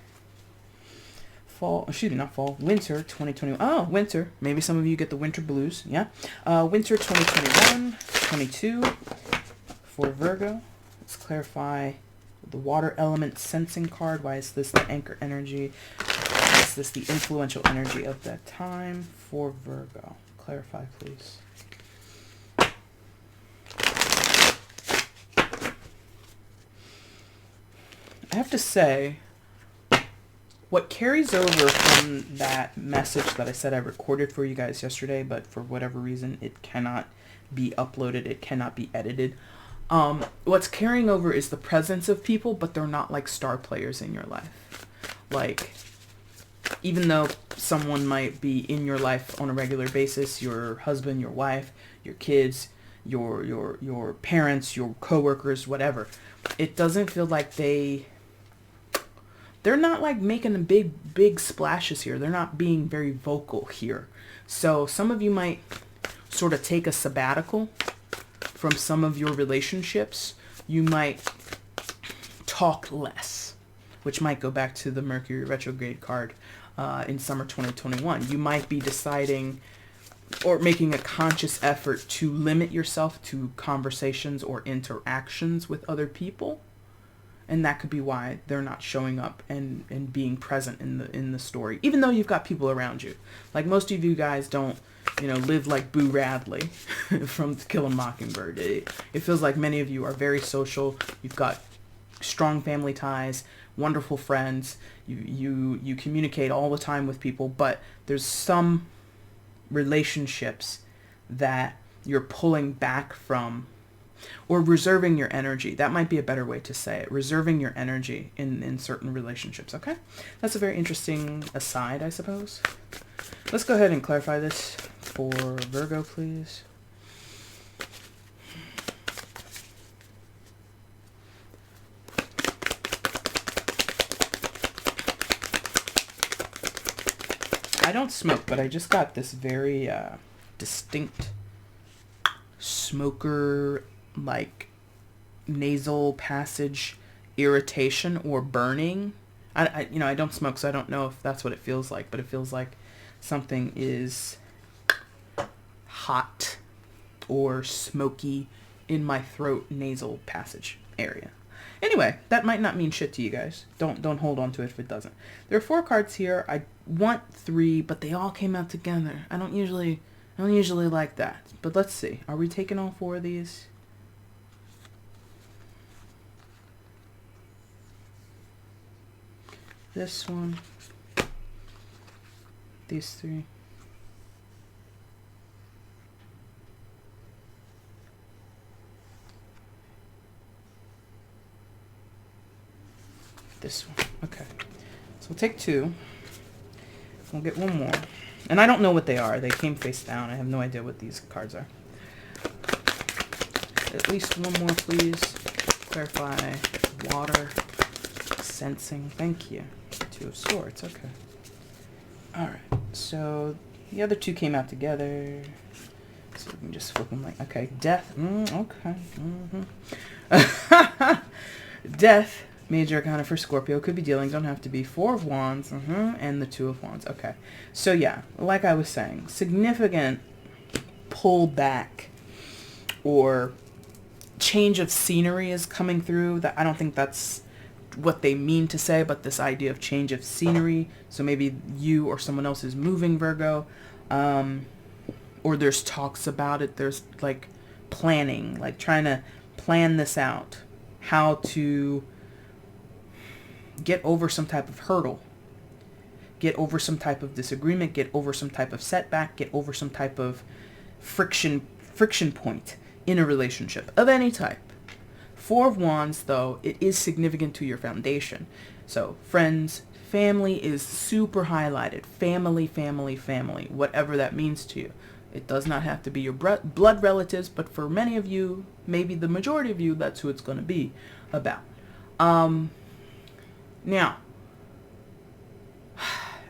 Winter 2021. Oh, winter. Maybe some of you get the winter blues, yeah? Winter 2021, 22 for Virgo. Let's clarify the water element sensing card. Why is this the anchor energy? Why is this the influential energy of that time for Virgo? Clarify, please. I have to say, what carries over from that message that I said I recorded for you guys yesterday, but for whatever reason it cannot be uploaded, it cannot be edited. What's carrying over is the presence of people, but they're not like star players in your life. Like, even though someone might be in your life on a regular basis, your husband, your wife, your kids, your parents, your coworkers, whatever, it doesn't feel like they're not like making big splashes here. They're not being very vocal here. So some of you might sort of take a sabbatical from some of your relationships. You might talk less, which might go back to the Mercury retrograde card in summer 2021. You might be deciding or making a conscious effort to limit yourself to conversations or interactions with other people. And that could be why they're not showing up and being present in the story, even though you've got people around you. Like, most of you guys don't, live like Boo Radley from To Kill a Mockingbird. It feels like many of you are very social. You've got strong family ties, wonderful friends. You communicate all the time with people, but there's some relationships that you're pulling back from, or reserving your energy. That might be a better way to say it. Reserving your energy in certain relationships, okay? That's a very interesting aside, I suppose. Let's go ahead and clarify this for Virgo, please. I don't smoke, but I just got this very distinct smoker like nasal passage irritation or burning. I don't smoke, so I don't know if that's what it feels like, but it feels like something is hot or smoky in my throat nasal passage area. Anyway, that might not mean shit to you guys. Don't hold on to it if it doesn't. There are 4 cards here. I want 3, but they all came out together. I don't usually like that. But let's see. Are we taking all 4 of these? This one. These 3. This one. Okay. So we'll take 2. We'll get 1 more. And I don't know what they are. They came face down. I have no idea what these cards are. At least 1 more, please. Clarify. Water. Sensing. Thank you. 2 of Swords. Okay. Alright. So the other 2 came out together. So we can just flip them like... Okay. Death. Okay. Death. Major Arcana for Scorpio. Could be dealings. Don't have to be. 4 of Wands. And the 2 of Wands. Okay. So yeah, like I was saying, significant pull back or change of scenery is coming through. That I don't think that's what they mean to say, but this idea of change of scenery. So maybe you or someone else is moving, Virgo. Or there's talks about it. There's like planning, like trying to plan this out. How to get over some type of hurdle, get over some type of disagreement, get over some type of setback, get over some type of friction point in a relationship of any type. 4 of Wands, though, it is significant to your foundation. So friends, family is super highlighted. Family, family, family, whatever that means to you. It does not have to be your blood relatives, but for many of you, maybe the majority of you, that's who it's going to be about. Now,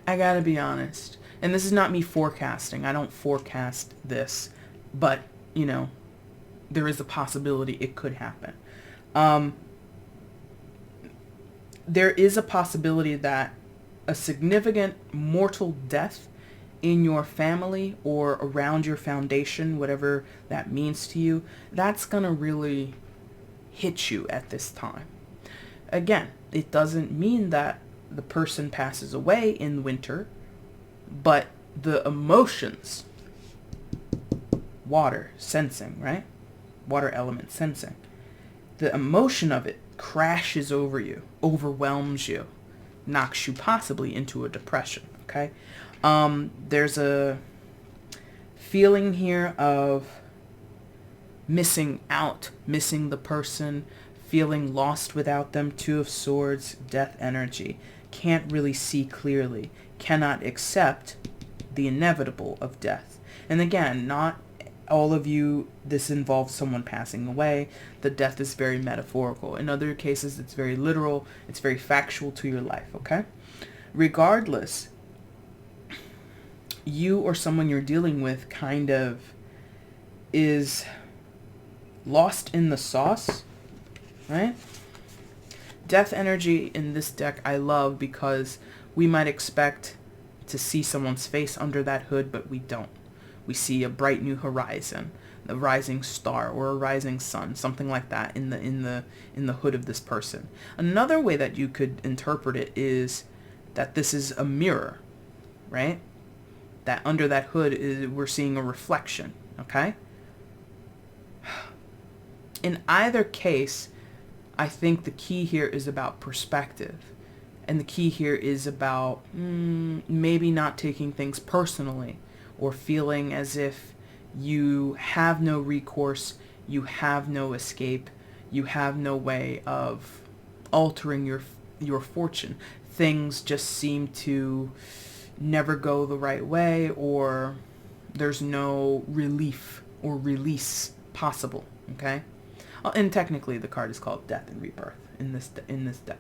I gotta be honest, and this is not me forecasting. I don't forecast this, but, you know, there is a possibility it could happen. There is a possibility that a significant mortal death in your family or around your foundation, whatever that means to you, that's gonna really hit you at this time. Again, it doesn't mean that the person passes away in winter, but the emotions, water, sensing, right? Water element, sensing. The emotion of it crashes over you, overwhelms you, knocks you possibly into a depression, okay? There's a feeling here of missing out, missing the person, feeling lost without them. 2 of Swords, death energy. Can't really see clearly. Cannot accept the inevitable of death. And again, not all of you, this involves someone passing away. The death is very metaphorical. In other cases, it's very literal. It's very factual to your life, okay? Regardless, you or someone you're dealing with kind of is lost in the sauce, right? Death energy in this deck I love because we might expect to see someone's face under that hood, but we don't. We see a bright new horizon, a rising star or a rising sun, something like that in the hood of this person. Another way that you could interpret it is that this is a mirror, right? That under that hood we're seeing a reflection, okay? In either case, I think the key here is about perspective. And the key here is about maybe not taking things personally or feeling as if You have no recourse. You have no escape. You have no way of altering your fortune. Things just seem to never go the right way, or there's no relief or release possible. Okay, and technically the card is called Death and Rebirth in this deck.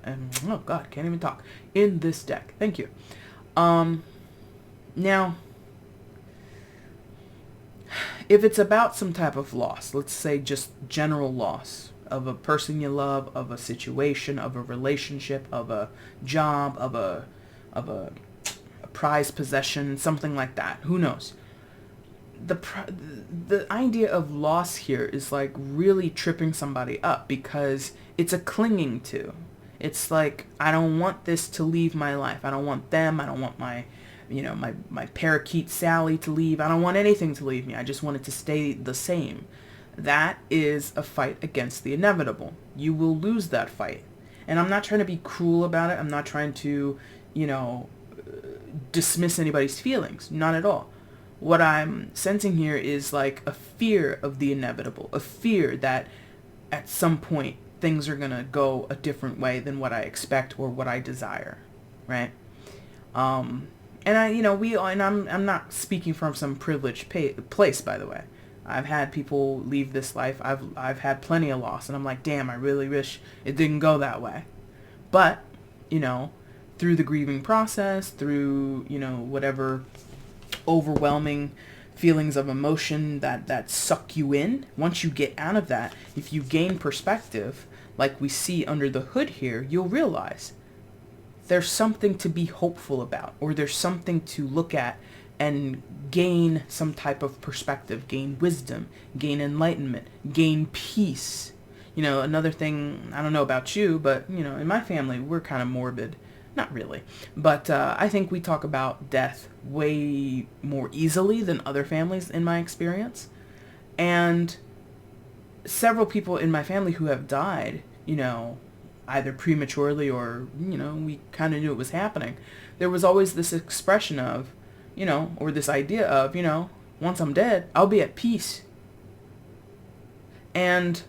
Oh God, can't even talk in this deck. Thank you. Now, if it's about some type of loss, let's say just general loss of a person you love, of a situation, of a relationship, of a job, of a prized possession, something like that. Who knows? The idea of loss here is like really tripping somebody up, because it's a clinging to. It's like, I don't want this to leave my life. I don't want them. I don't want my parakeet Sally to leave. I don't want anything to leave me. I just want it to stay the same. That is a fight against the inevitable. You will lose that fight. And I'm not trying to be cruel about it. I'm not trying to, dismiss anybody's feelings. Not at all. What I'm sensing here is like a fear of the inevitable, a fear that at some point things are going to go a different way than what I expect or what I desire, right? And I'm not speaking from some privileged place, by the way. I've had people leave this life. I've had plenty of loss, and I'm like, damn, I really wish it didn't go that way. But, through the grieving process, through, whatever overwhelming feelings of emotion that suck you in, once you get out of that, if you gain perspective, like we see under the hood here, you'll realize there's something to be hopeful about, or there's something to look at and gain some type of perspective, gain wisdom, gain enlightenment, gain peace. Another thing, I don't know about you, but, in my family, we're kind of morbid. Not really. But I think we talk about death way more easily than other families, in my experience. And several people in my family who have died, either prematurely or, we kind of knew it was happening. There was always this expression of, or this idea of, once I'm dead, I'll be at peace. And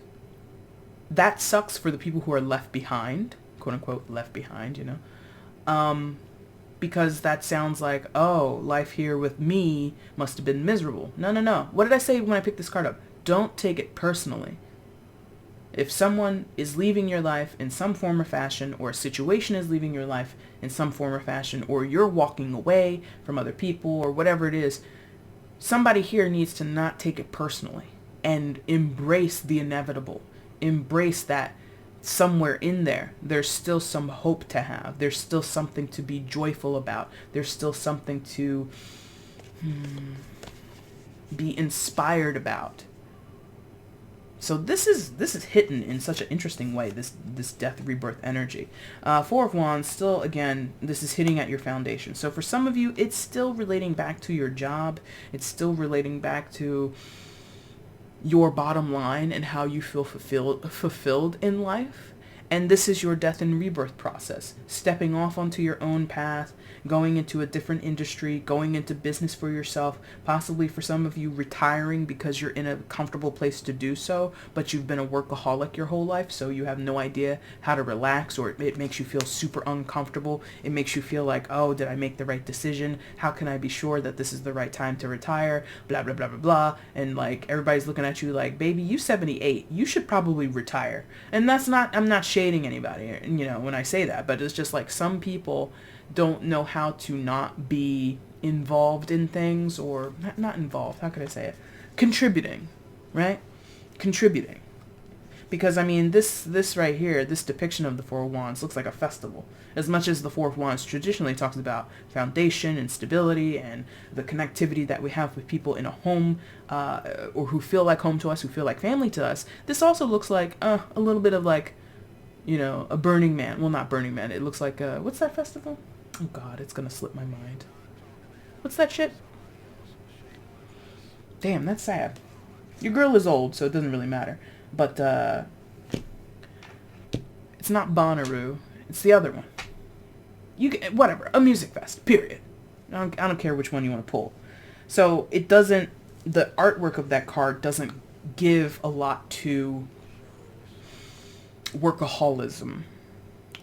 that sucks for the people who are left behind, quote unquote, left behind, because that sounds like, oh, life here with me must have been miserable. No. What did I say when I picked this card up? Don't take it personally. If someone is leaving your life in some form or fashion, or a situation is leaving your life in some form or fashion, or you're walking away from other people, or whatever it is, somebody here needs to not take it personally and embrace the inevitable. Embrace that somewhere in there, there's still some hope to have. There's still something to be joyful about. There's still something to be inspired about. So this is hidden in such an interesting way, this death rebirth energy. Four of Wands, still, again, this is hitting at your foundation. So for some of you, it's still relating back to your job. It's still relating back to your bottom line and how you feel fulfilled in life. And this is your death and rebirth process, stepping off onto your own path, going into a different industry, going into business for yourself, possibly for some of you retiring because you're in a comfortable place to do so, but you've been a workaholic your whole life, so you have no idea how to relax, or it makes you feel super uncomfortable. It makes you feel like, oh, did I make the right decision? How can I be sure that this is the right time to retire? Blah, blah, blah, blah, blah. And like, everybody's looking at you like, baby, you 78. You should probably retire. And I'm not shading anybody, when I say that, but it's just like some people don't know how to not be involved in things, or not involved, how could I say it? Contributing, right? Contributing. Because, this right here, this depiction of the Four of Wands looks like a festival. As much as the Four of Wands traditionally talks about foundation and stability and the connectivity that we have with people in a home, or who feel like home to us, who feel like family to us, this also looks like a little bit of like, a Burning Man. Well, not Burning Man. It looks like, what's that festival? Oh, God, it's going to slip my mind. What's that shit? Damn, that's sad. Your girl is old, so it doesn't really matter. But, it's not Bonnaroo. It's the other one. Whatever. A music fest, period. I don't care which one you want to pull. So, it doesn't the artwork of that card doesn't give a lot to workaholism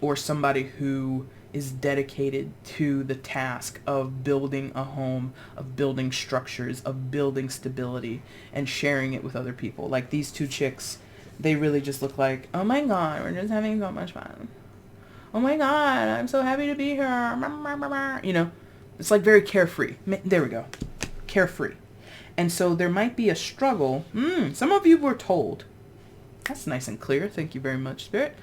or somebody who is dedicated to the task of building a home, of building structures, of building stability, and sharing it with other people. Like these two chicks, they really just look like, oh my god, we're just having so much fun. Oh my god, I'm so happy to be here. You know, it's like very carefree. There we go. Carefree. And so there might be a struggle. Some of you were told. That's nice and clear. Thank you very much, Spirit.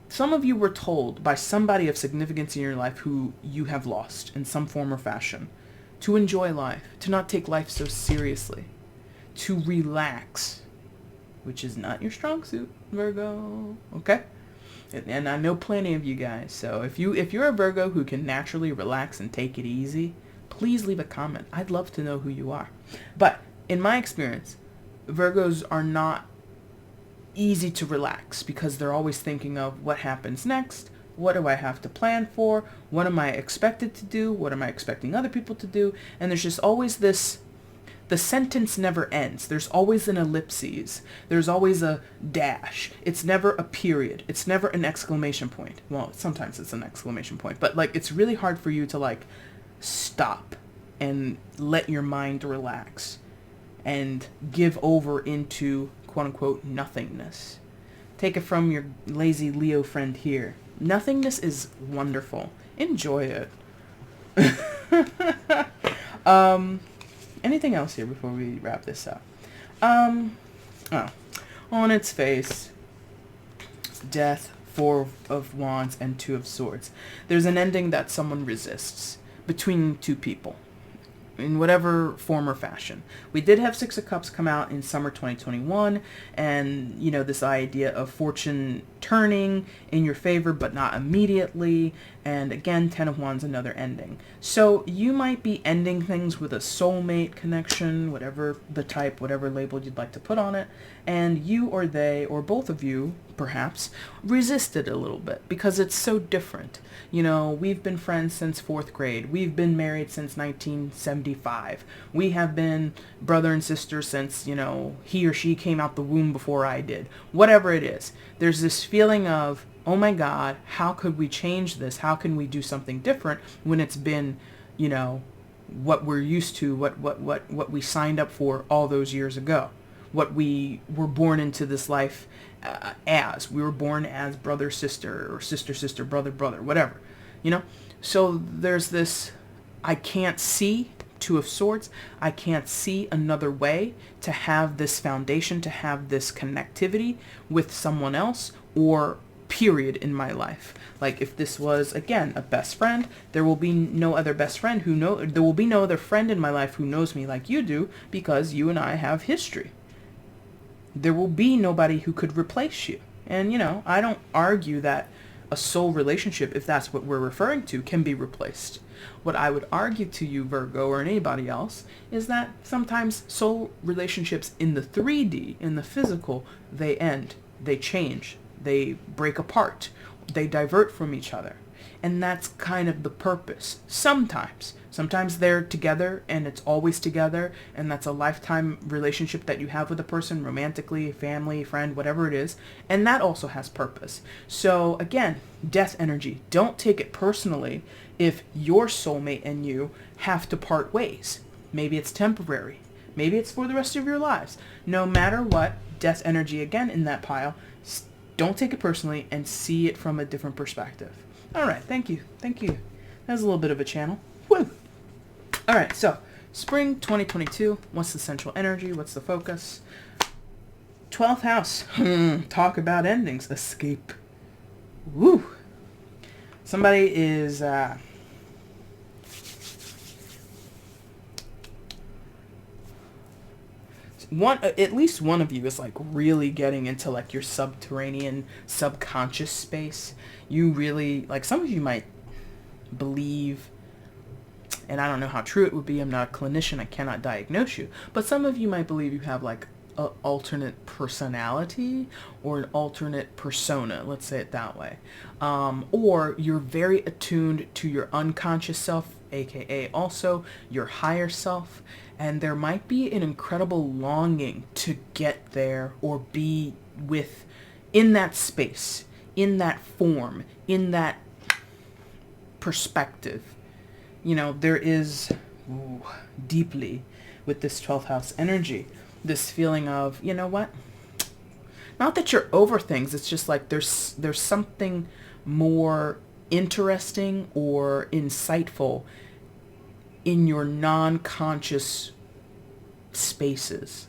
Some of you were told by somebody of significance in your life who you have lost in some form or fashion to enjoy life, to not take life so seriously, to relax, which is not your strong suit, Virgo. Okay? And I know plenty of you guys. So if you're a Virgo who can naturally relax and take it easy, please leave a comment. I'd love to know who you are. But in my experience, Virgos are not easy to relax because they're always thinking of what happens next, what do I have to plan for, what am I expected to do, what am I expecting other people to do, and there's just always this, the sentence never ends. There's always an ellipses. There's always a dash. It's never a period. It's never an exclamation point. Well, sometimes it's an exclamation point, but like it's really hard for you to like stop and let your mind relax and give over into quote-unquote nothingness. Take it from your lazy Leo friend here. Nothingness is wonderful. Enjoy it. Anything else here before we wrap this up? On its face, Death, Four of Wands, and Two of Swords. There's an ending that someone resists between two people, in whatever form or fashion. We did have Six of Cups come out in summer 2021, and you know, this idea of fortune turning in your favor but not immediately, and again, Ten of Wands, another ending. So you might be ending things with a soulmate connection, whatever the type, whatever label you'd like to put on it, and you or they or both of you perhaps resist it a little bit because it's so different. You know, we've been friends since 4th grade. We've been married since 1975. We have been brother and sister since, you know, he or she came out the womb before I did. Whatever it is. There's this feeling of, oh my God, how could we change this? How can we do something different when it's been, you know, what we're used to, what we signed up for all those years ago, what we were born into this life as. We were born as brother, sister, or sister, sister, brother, brother, whatever, you know? So there's this, I can't see, Two of Swords, I can't see another way to have this foundation, to have this connectivity with someone else, or period in my life. Like if this was, again, a best friend, there will be no other best friend there will be no other friend in my life who knows me like you do, because you and I have history. There will be nobody who could replace you. And, you know, I don't argue that a soul relationship, if that's what we're referring to, can be replaced. What I would argue to you, Virgo, or anybody else, is that sometimes soul relationships in the 3D, in the physical, they end, they change, they break apart, they divert from each other. And that's kind of the purpose. Sometimes they're together and it's always together, and that's a lifetime relationship that you have with a person, romantically, family, friend, whatever it is, and that also has purpose. So again, death energy. Don't take it personally if your soulmate and you have to part ways. Maybe it's temporary. Maybe it's for the rest of your lives. No matter what, death energy again in that pile. Don't take it personally and see it from a different perspective. All right, thank you. That was a little bit of a channel. Woo! All right, so spring 2022, what's the central energy? What's the focus? 12th house. Talk about endings. Escape. Woo! Somebody is... at least one of you is like really getting into like your subterranean, subconscious space. You really, like, some of you might believe, and I don't know how true it would be, I'm not a clinician, I cannot diagnose you, but some of you might believe you have like an alternate personality or an alternate persona, let's say it that way. Or you're very attuned to your unconscious self aka also your higher self, and there might be an incredible longing to get there or be with, in that space, in that form, in that perspective. You know, there is deeply with this 12th house energy, this feeling of, you know what? Not that you're over things, it's just like there's something more interesting or insightful in your non-conscious spaces.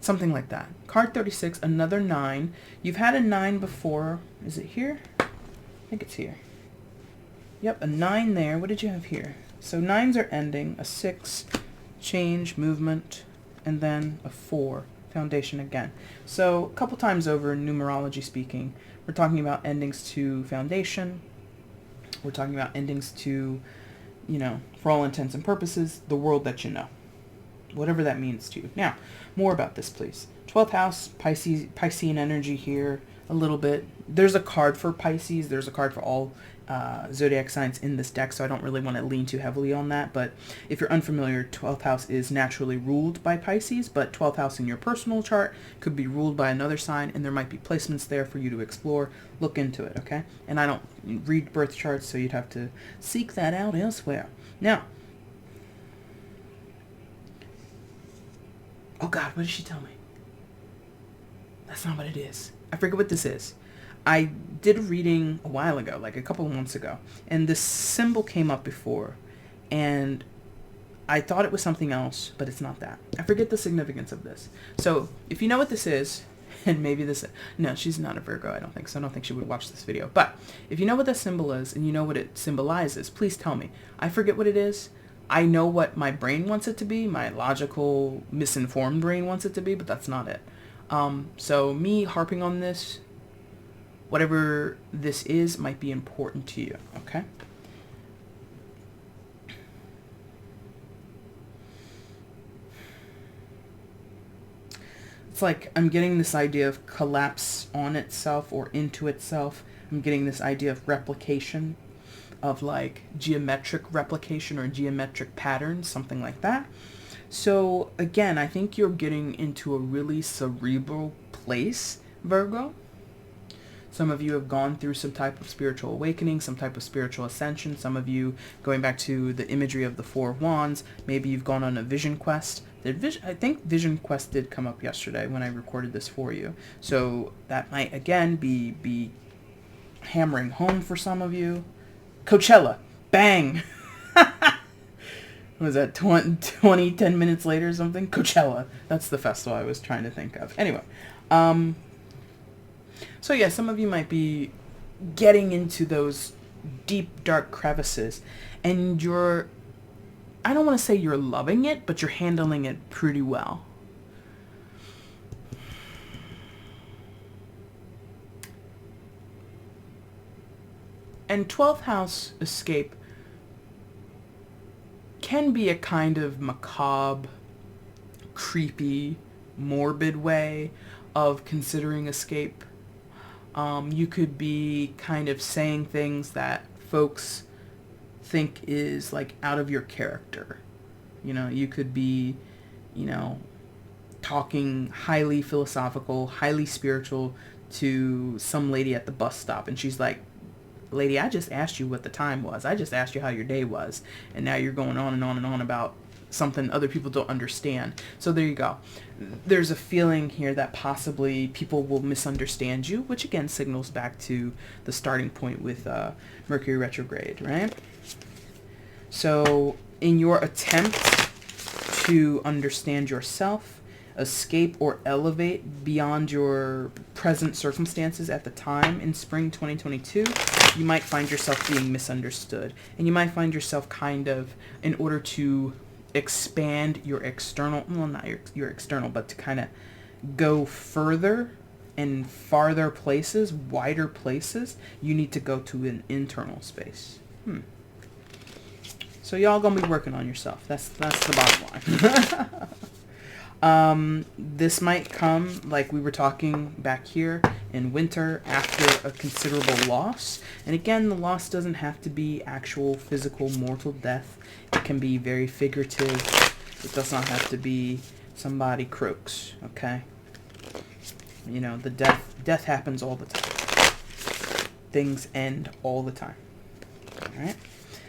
Something like that. Card 36, another 9. You've had a 9 before. Is it here? I think it's here. Yep, a 9 there. What did you have here? So 9s are ending. A 6, change, movement, and then a 4, foundation again. So a couple times over, numerology speaking, we're talking about endings to foundation. We're talking about endings to, you know, for all intents and purposes, the world that you know. Whatever that means to you. Now, more about this, please. 12th house, Piscean energy here a little bit. There's a card for Pisces. There's a card for all zodiac signs in this deck, so I don't really want to lean too heavily on that. But if you're unfamiliar, 12th house is naturally ruled by Pisces, but 12th house in your personal chart could be ruled by another sign, and there might be placements there for you to explore. Look into it, okay? And I don't read birth charts, so you'd have to seek that out elsewhere. Now, oh God, what did she tell me? That's not what it is. I forget what this is. I did a reading a while ago, like a couple of months ago, and this symbol came up before, and I thought it was something else, but it's not that. I forget the significance of this. So if you know what this is, and maybe this, no, she's not a Virgo, I don't think so. I don't think she would watch this video. But if you know what this symbol is, and you know what it symbolizes, please tell me. I forget what it is. I know what my brain wants it to be, my logical, misinformed brain wants it to be, but that's not it. So me harping on this, whatever this is, might be important to you, okay? It's like I'm getting this idea of collapse on itself or into itself. I'm getting this idea of replication, of like geometric replication or geometric patterns, something like that. So again, I think you're getting into a really cerebral place, Virgo. Some of you have gone through some type of spiritual awakening, some type of spiritual ascension. Some of you, going back to the imagery of the Four of Wands, maybe you've gone on a vision quest. I think vision quest did come up yesterday when I recorded this for you. So that might, again, be hammering home for some of you. Coachella. Bang! Was that 10 minutes later or something? Coachella. That's the festival I was trying to think of. Anyway. So yeah, some of you might be getting into those deep, dark crevices. And you're, I don't want to say you're loving it, but you're handling it pretty well. And 12th house escape can be a kind of macabre, creepy, morbid way of considering escape. You could be kind of saying things that folks think is like out of your character. You know, you could be, you know, talking highly philosophical, highly spiritual to some lady at the bus stop, and she's like, lady, I just asked you what the time was. I just asked you how your day was. And now you're going on and on and on about something other people don't understand. So there you go. There's a feeling here that possibly people will misunderstand you, which again signals back to the starting point with Mercury retrograde, right? So in your attempt to understand yourself, escape or elevate beyond your present circumstances at the time in spring 2022, you might find yourself being misunderstood. And you might find yourself kind of, in order to expand your external, well, not your external, but to kind of go further and farther places, wider places, you need to go to an internal space. So y'all gonna be working on yourself. That's the bottom line. This might come, like we were talking back here, in winter after a considerable loss. And again, the loss doesn't have to be actual physical mortal death. It can be very figurative. It does not have to be somebody croaks, okay? You know, the death happens all the time. Things end all the time. All right?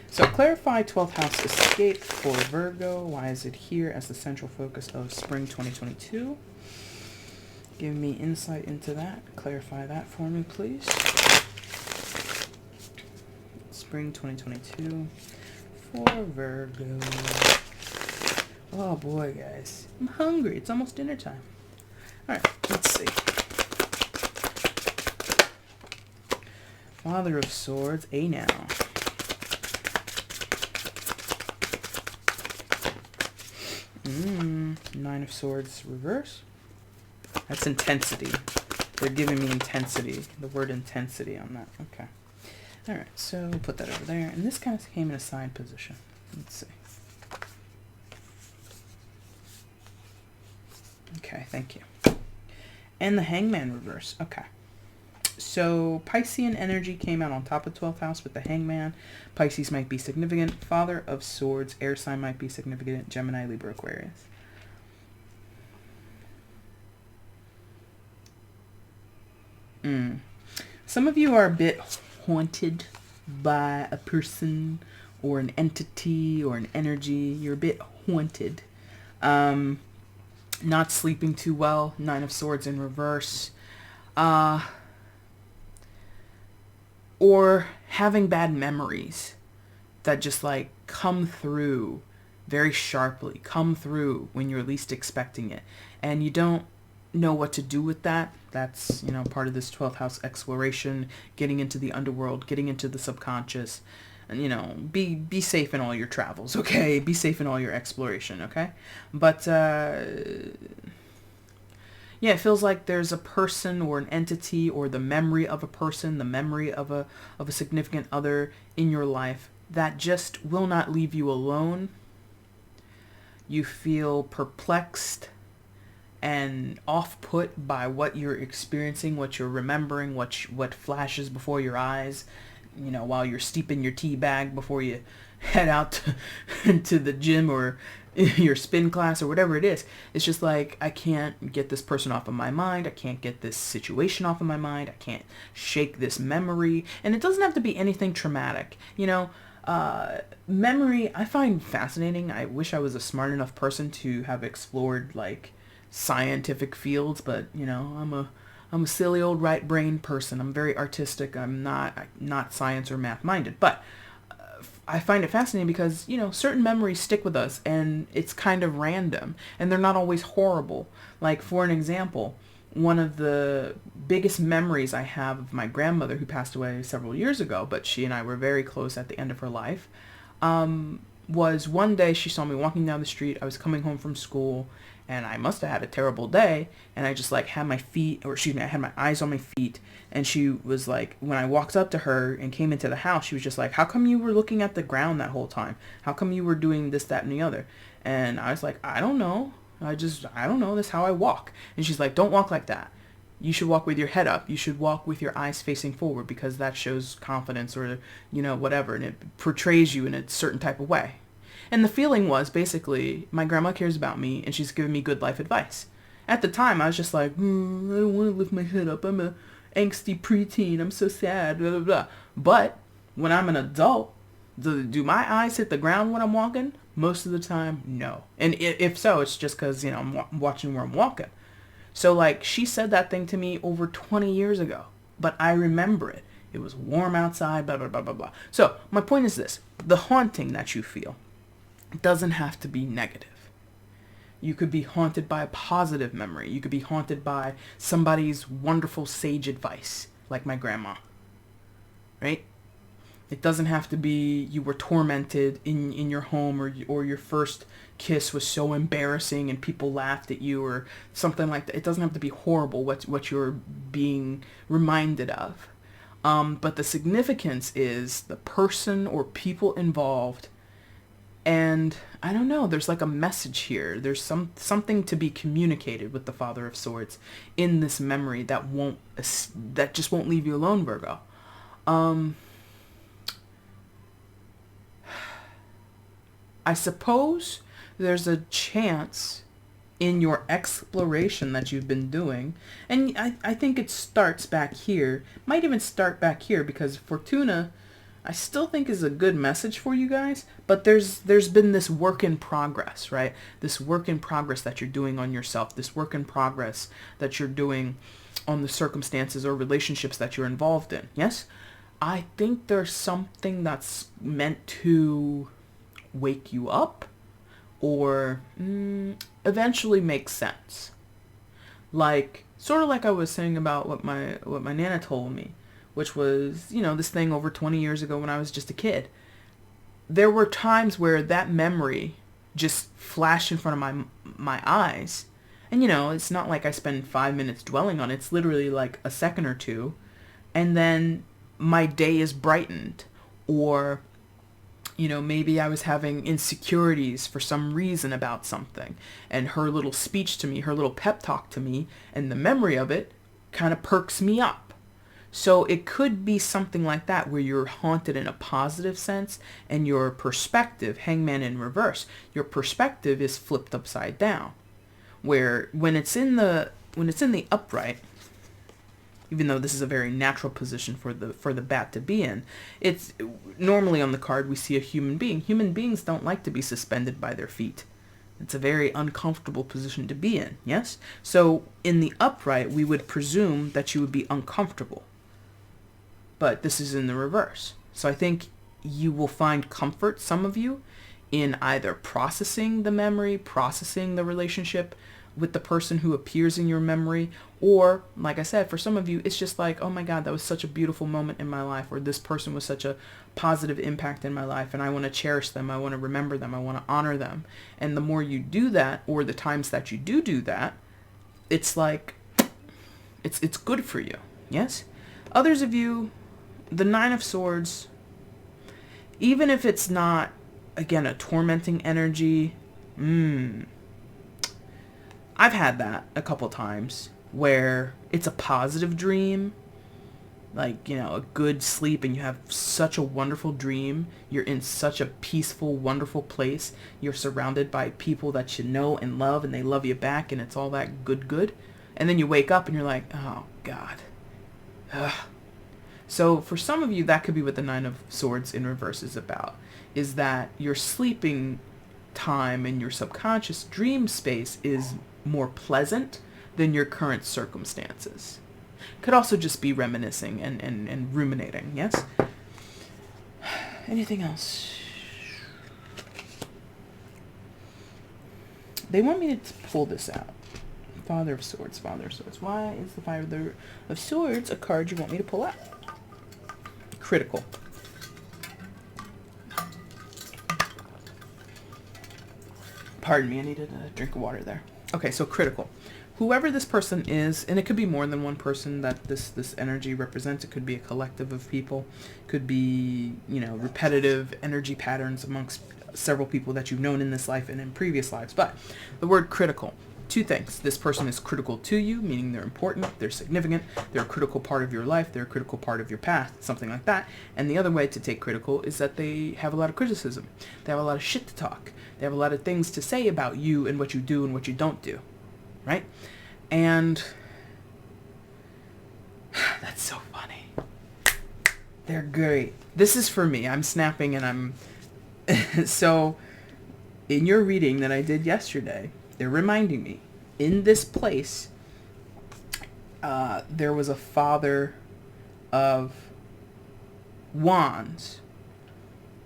So clarify 12th house escape for Virgo. Why is it here as the central focus of spring 2022? Give me insight into that. Clarify that for me, please. Spring 2022 for Virgo. Oh boy, guys. I'm hungry. It's almost dinner time. All right, let's see. Father of Swords, A now. Nine of Swords, reverse. That's intensity. They're giving me intensity. The word intensity on that. Okay. All right, so we'll put that over there. And this kind of came in a side position. Let's see. Okay, thank you. And the Hangman reverse. Okay. So Piscean energy came out on top of 12th house with the Hangman. Pisces might be significant. Father of Swords, air sign might be significant. Gemini, Libra, Aquarius. Some of you are a bit haunted by a person or an entity or an energy. You're a bit haunted. Not sleeping too well. Nine of Swords in reverse. Or having bad memories that just like come through very sharply, come through when you're least expecting it. And you don't know what to do with that. That's, you know, part of this 12th house exploration, getting into the underworld, getting into the subconscious. And, you know, be safe in all your travels, okay? Be safe in all your exploration, okay? But, yeah, it feels like there's a person or an entity or the memory of a person, the memory of a significant other in your life that just will not leave you alone. You feel perplexed and off-put by what you're experiencing, what you're remembering, what flashes before your eyes, you know, while you're steeping your tea bag before you head out to the gym or your spin class or whatever it is. It's just like, I can't get this person off of my mind. I can't get this situation off of my mind. I can't shake this memory. And it doesn't have to be anything traumatic. You know, memory I find fascinating. I wish I was a smart enough person to have explored like scientific fields, but you know, I'm a silly old right-brained person. I'm very artistic. I'm not science or math minded, but I find it fascinating because, you know, certain memories stick with us and it's kind of random and they're not always horrible. Like, for an example, one of the biggest memories I have of my grandmother, who passed away several years ago, but she and I were very close at the end of her life, was one day she saw me walking down the street. I was coming home from school and I must have had a terrible day, and I just like had my feet, or excuse me, I had my eyes on my feet, and she was like, when I walked up to her and came into the house, she was just like, how come you were looking at the ground that whole time? How come you were doing this, that, and the other? And I was like, I don't know. I don't know. That's how I walk. And she's like, don't walk like that. You should walk with your head up. You should walk with your eyes facing forward because that shows confidence or, you know, whatever, and it portrays you in a certain type of way. And the feeling was basically, my grandma cares about me and she's giving me good life advice. At the time, I was just like, I don't want to lift my head up. I'm a angsty preteen. I'm so sad, blah, blah, blah. But when I'm an adult, do my eyes hit the ground when I'm walking? Most of the time, no. And if so, it's just because, you know, I'm watching where I'm walking. So, like, she said that thing to me over 20 years ago. But I remember it. It was warm outside, blah, blah, blah, blah, blah. So, my point is this. The haunting that you feel doesn't have to be negative. You could be haunted by a positive memory. You could be haunted by somebody's wonderful sage advice, like my grandma. Right? It doesn't have to be you were tormented in your home, or your first kiss was so embarrassing and people laughed at you or something like that. It doesn't have to be horrible what you're being reminded of. But the significance is the person or people involved And I don't know, there's like a message here. There's something to be communicated with the Father of Swords in this memory that just won't leave you alone, Virgo. I suppose there's a chance in your exploration that you've been doing, and I think it starts back here, might even start back here, because Fortuna, I still think, is a good message for you guys, but there's been this work in progress, right? This work in progress that you're doing on yourself, this work in progress that you're doing on the circumstances or relationships that you're involved in. Yes? I think there's something that's meant to wake you up or eventually make sense. Like, sort of like I was saying about what my Nana told me, which was, this thing over 20 years ago when I was just a kid. There were times where that memory just flashed in front of my eyes. And, it's not like I spend 5 minutes dwelling on it. It's literally like a second or two. And then my day is brightened. Or, maybe I was having insecurities for some reason about something. And her little speech to me, her little pep talk to me, and the memory of it kind of perks me up. So it could be something like that, where you're haunted in a positive sense, and your perspective, hangman in reverse, your perspective is flipped upside down. Where when it's in the upright, even though this is a very natural position for the bat to be in, it's normally on the card we see a human being. Human beings don't like to be suspended by their feet. It's a very uncomfortable position to be in, yes? So in the upright, we would presume that you would be uncomfortable. But this is in the reverse. So I think you will find comfort, some of you, in either processing the memory, processing the relationship with the person who appears in your memory, or, like I said, for some of you, it's just like, oh my God, that was such a beautiful moment in my life, or this person was such a positive impact in my life, and I want to cherish them, I want to remember them, I want to honor them. And the more you do that, or the times that you do that, it's like, it's good for you, yes? Others of you, the Nine of Swords, even if it's not, again, a tormenting energy, I've had that a couple times where it's a positive dream, like, a good sleep, and you have such a wonderful dream. You're in such a peaceful, wonderful place. You're surrounded by people that you know and love, and they love you back, and it's all that good. And then you wake up and you're like, oh God. Ugh. So for some of you, that could be what the Nine of Swords in reverse is about, is that your sleeping time and your subconscious dream space is more pleasant than your current circumstances. Could also just be reminiscing and ruminating, yes? Anything else? They want me to pull this out. Father of Swords, Father of Swords. Why is the Father of Swords a card you want me to pull out? Critical. Pardon me, I needed a drink of water there. Okay, so critical. Whoever this person is, and it could be more than one person that this energy represents. It could be a collective of people. It could be, repetitive energy patterns amongst several people that you've known in this life and in previous lives. But the word critical, two things. This person is critical to you, meaning they're important, they're significant, they're a critical part of your life, they're a critical part of your path, something like that. And the other way to take critical is that they have a lot of criticism. They have a lot of shit to talk. They have a lot of things to say about you and what you do and what you don't do, right? And that's so funny. They're great. This is for me. I'm snapping and I'm... So, in your reading that I did yesterday, they're reminding me, in this place, there was a Father of Wands,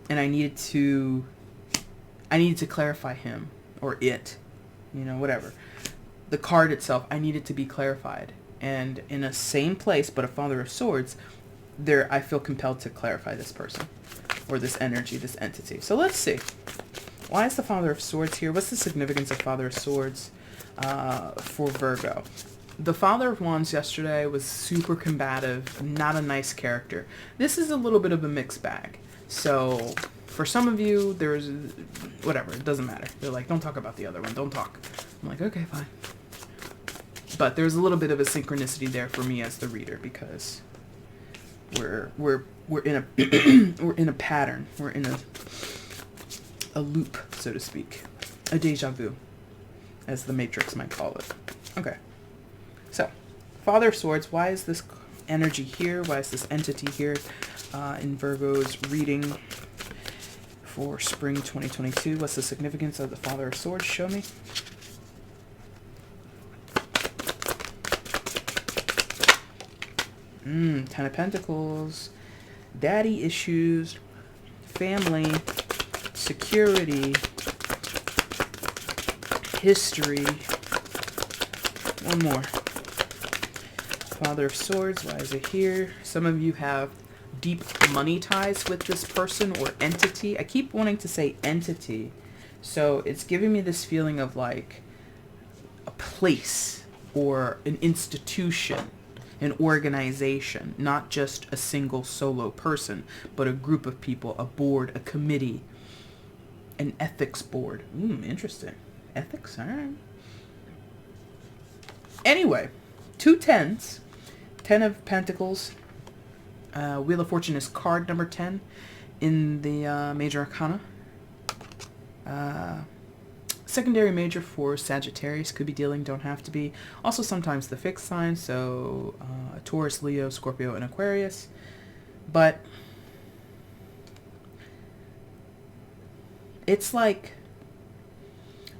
and I needed to clarify him, or it, whatever. The card itself, I needed to be clarified. And in a same place, but a Father of Swords, there I feel compelled to clarify this person, or this energy, this entity. So let's see. Why is the Father of Swords here? What's the significance of Father of Swords for Virgo? The Father of Wands yesterday was super combative, not a nice character. This is a little bit of a mixed bag. So for some of you, there's whatever. It doesn't matter. They're like, don't talk about the other one. Don't talk. I'm like, okay, fine. But there's a little bit of a synchronicity there for me as the reader, because we're in a we're in a pattern. We're in a loop, so to speak, a deja vu, as the Matrix might call it. Okay, so Father of Swords. Why is this energy here? Why is this entity here in Virgo's reading for spring 2022? What's the significance of the Father of Swords? Show me. Ten of Pentacles, daddy issues, family, security, history. One more. Father of Swords, why is it here? Some of you have deep money ties with this person or entity. I keep wanting to say entity. So it's giving me this feeling of like a place or an institution, an organization, not just a single solo person, but a group of people, a board, a committee, an ethics board. Interesting. Ethics, all right. Anyway, 2 tens, 10 of Pentacles. Wheel of Fortune is card number 10 in the Major Arcana. Secondary major for Sagittarius, could be dealing, don't have to be. Also sometimes the fixed signs, so Taurus, Leo, Scorpio, and Aquarius. But it's like,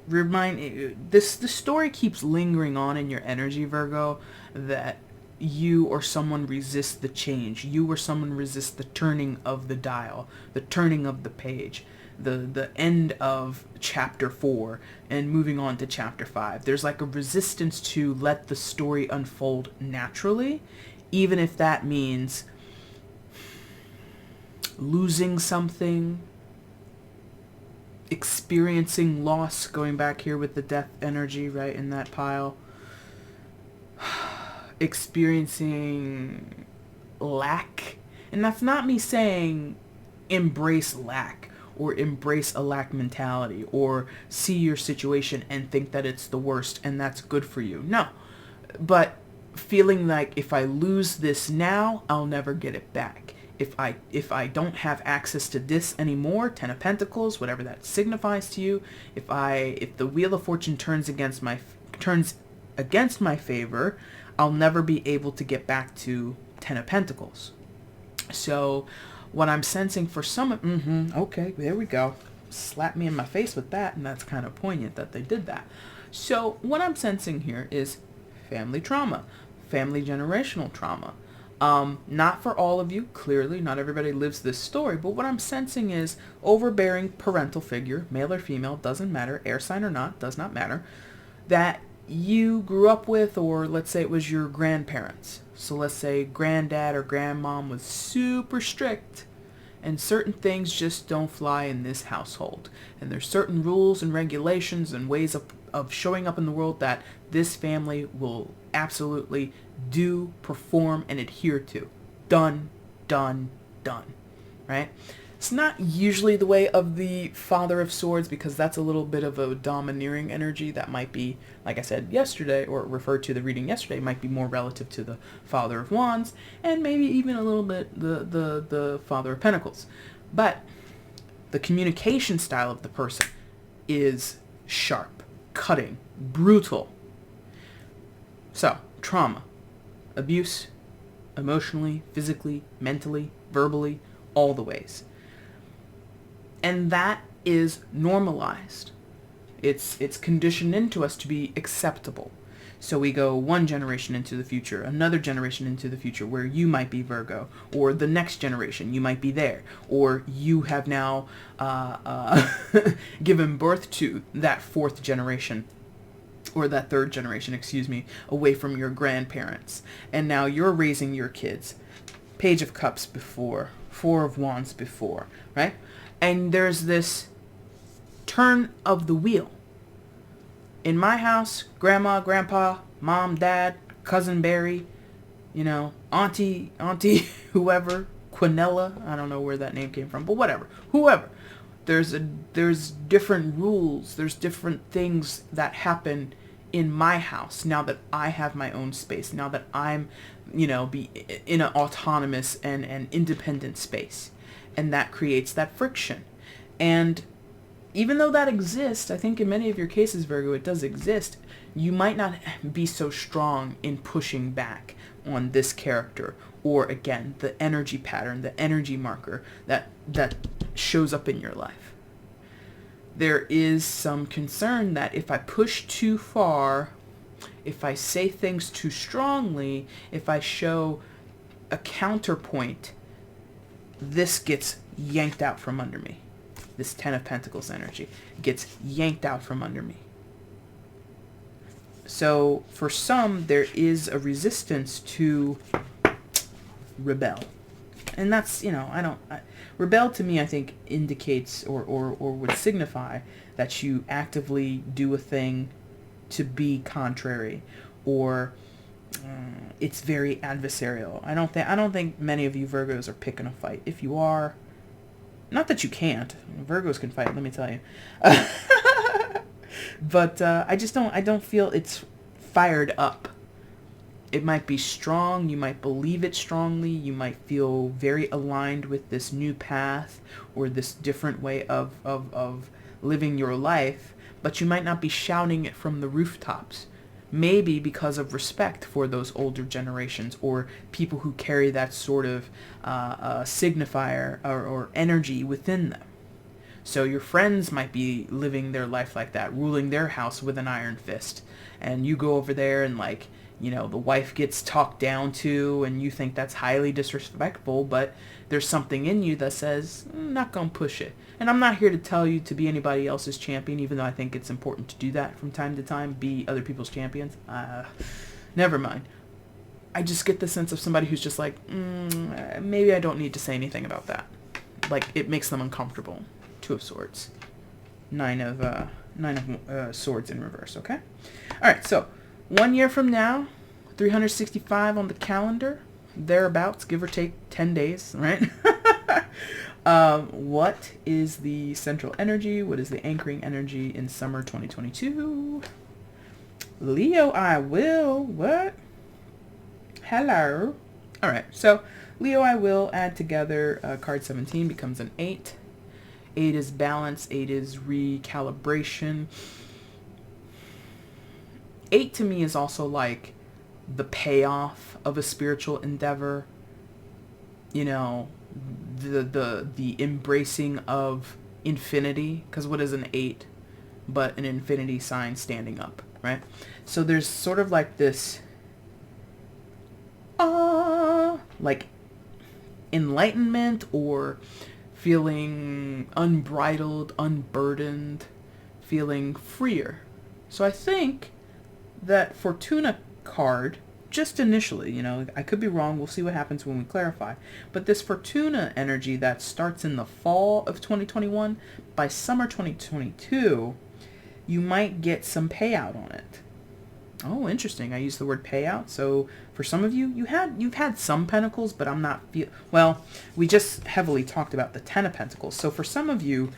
the story keeps lingering on in your energy, Virgo, that you or someone resists the change. You or someone resists the turning of the dial, the turning of the page, the end of chapter 4 and moving on to chapter 5. There's like a resistance to let the story unfold naturally, even if that means losing something, experiencing loss, going back here with the death energy right in that pile, experiencing lack. And that's not me saying embrace lack or embrace a lack mentality or see your situation and think that it's the worst and that's good for you. No, but feeling like if I lose this now, I'll never get it back. If I don't have access to this anymore, 10 of Pentacles, whatever that signifies to you, if the Wheel of Fortune turns against my favor, I'll never be able to get back to 10 of Pentacles. So what I'm sensing for some, okay, there we go. Slap me in my face with that, and that's kind of poignant that they did that. So what I'm sensing here is family trauma, family generational trauma. Not for all of you, clearly, not everybody lives this story, but what I'm sensing is overbearing parental figure, male or female, doesn't matter, air sign or not, does not matter, that you grew up with, or let's say it was your grandparents. So let's say granddad or grandmom was super strict and certain things just don't fly in this household. And there's certain rules and regulations and ways of showing up in the world that this family will absolutely do, perform, and adhere to. Done, done, done. Right? It's not usually the way of the Father of Swords, because that's a little bit of a domineering energy that might be, like I said yesterday, or referred to the reading yesterday, might be more relative to the Father of Wands, and maybe even a little bit the Father of Pentacles. But the communication style of the person is sharp, cutting, brutal. So, trauma, abuse, emotionally, physically, mentally, verbally, all the ways. And that is normalized. It's conditioned into us to be acceptable. So we go one generation into the future, another generation into the future, where you might be Virgo, or the next generation, you might be there, or you have now given birth to that fourth generation, or that third generation, excuse me, away from your grandparents. And now you're raising your kids. Page of Cups before, Four of Wands before, right? And there's this turn of the wheel. In my house, grandma, grandpa, mom, dad, cousin Barry, auntie, whoever, Quinella, I don't know where that name came from, but whatever. Whoever. There's different rules. There's different things that happen in my house now that I have my own space. Now that I'm, be in an autonomous and independent space. And that creates that friction. And even though that exists, I think in many of your cases, Virgo, it does exist. You might not be so strong in pushing back on this character, or again, the energy pattern, the energy marker that shows up in your life. There is some concern that if I push too far, if I say things too strongly, if I show a counterpoint, this gets yanked out from under me. This Ten of Pentacles energy gets yanked out from under me. So for some, there is a resistance to rebel. And that's, rebel to me, I think, indicates or would signify that you actively do a thing to be contrary, or it's very adversarial. I don't think many of you Virgos are picking a fight. If you are, not that you can't. Virgos can fight, let me tell you. But I don't feel it's fired up. It might be strong, you might believe it strongly, you might feel very aligned with this new path or this different way of living your life, but you might not be shouting it from the rooftops. Maybe because of respect for those older generations or people who carry that sort of signifier or energy within them. So your friends might be living their life like that, ruling their house with an iron fist. And you go over there and the wife gets talked down to and you think that's highly disrespectful, but there's something in you that says, I'm not going to push it. And I'm not here to tell you to be anybody else's champion, even though I think it's important to do that from time to time, be other people's champions. Never mind. I just get the sense of somebody who's just like, maybe I don't need to say anything about that. Like, it makes them uncomfortable. Two of Swords. Nine of Swords in reverse, okay? All right, so 1 year from now, 365 on the calendar, thereabouts, give or take 10 days, right? What is the central energy? What is the anchoring energy in summer 2022? Leo, I will. What? Hello. All right, so Leo, I will add together card 17 becomes an 8. 8 is balance. 8 is recalibration. 8 to me is also like the payoff of a spiritual endeavor. The embracing of infinity. Because what is an 8 but an infinity sign standing up, right? So there's sort of like this like enlightenment or feeling unbridled, unburdened, feeling freer. So I think that Fortuna card, just initially, I could be wrong, we'll see what happens when we clarify, but this Fortuna energy that starts in the fall of 2021, by summer 2022, you might get some payout on it. Oh, interesting. I used the word payout. So for some of you, you've had some pentacles, but I'm not well, we just heavily talked about the 10 of Pentacles. So for some of you,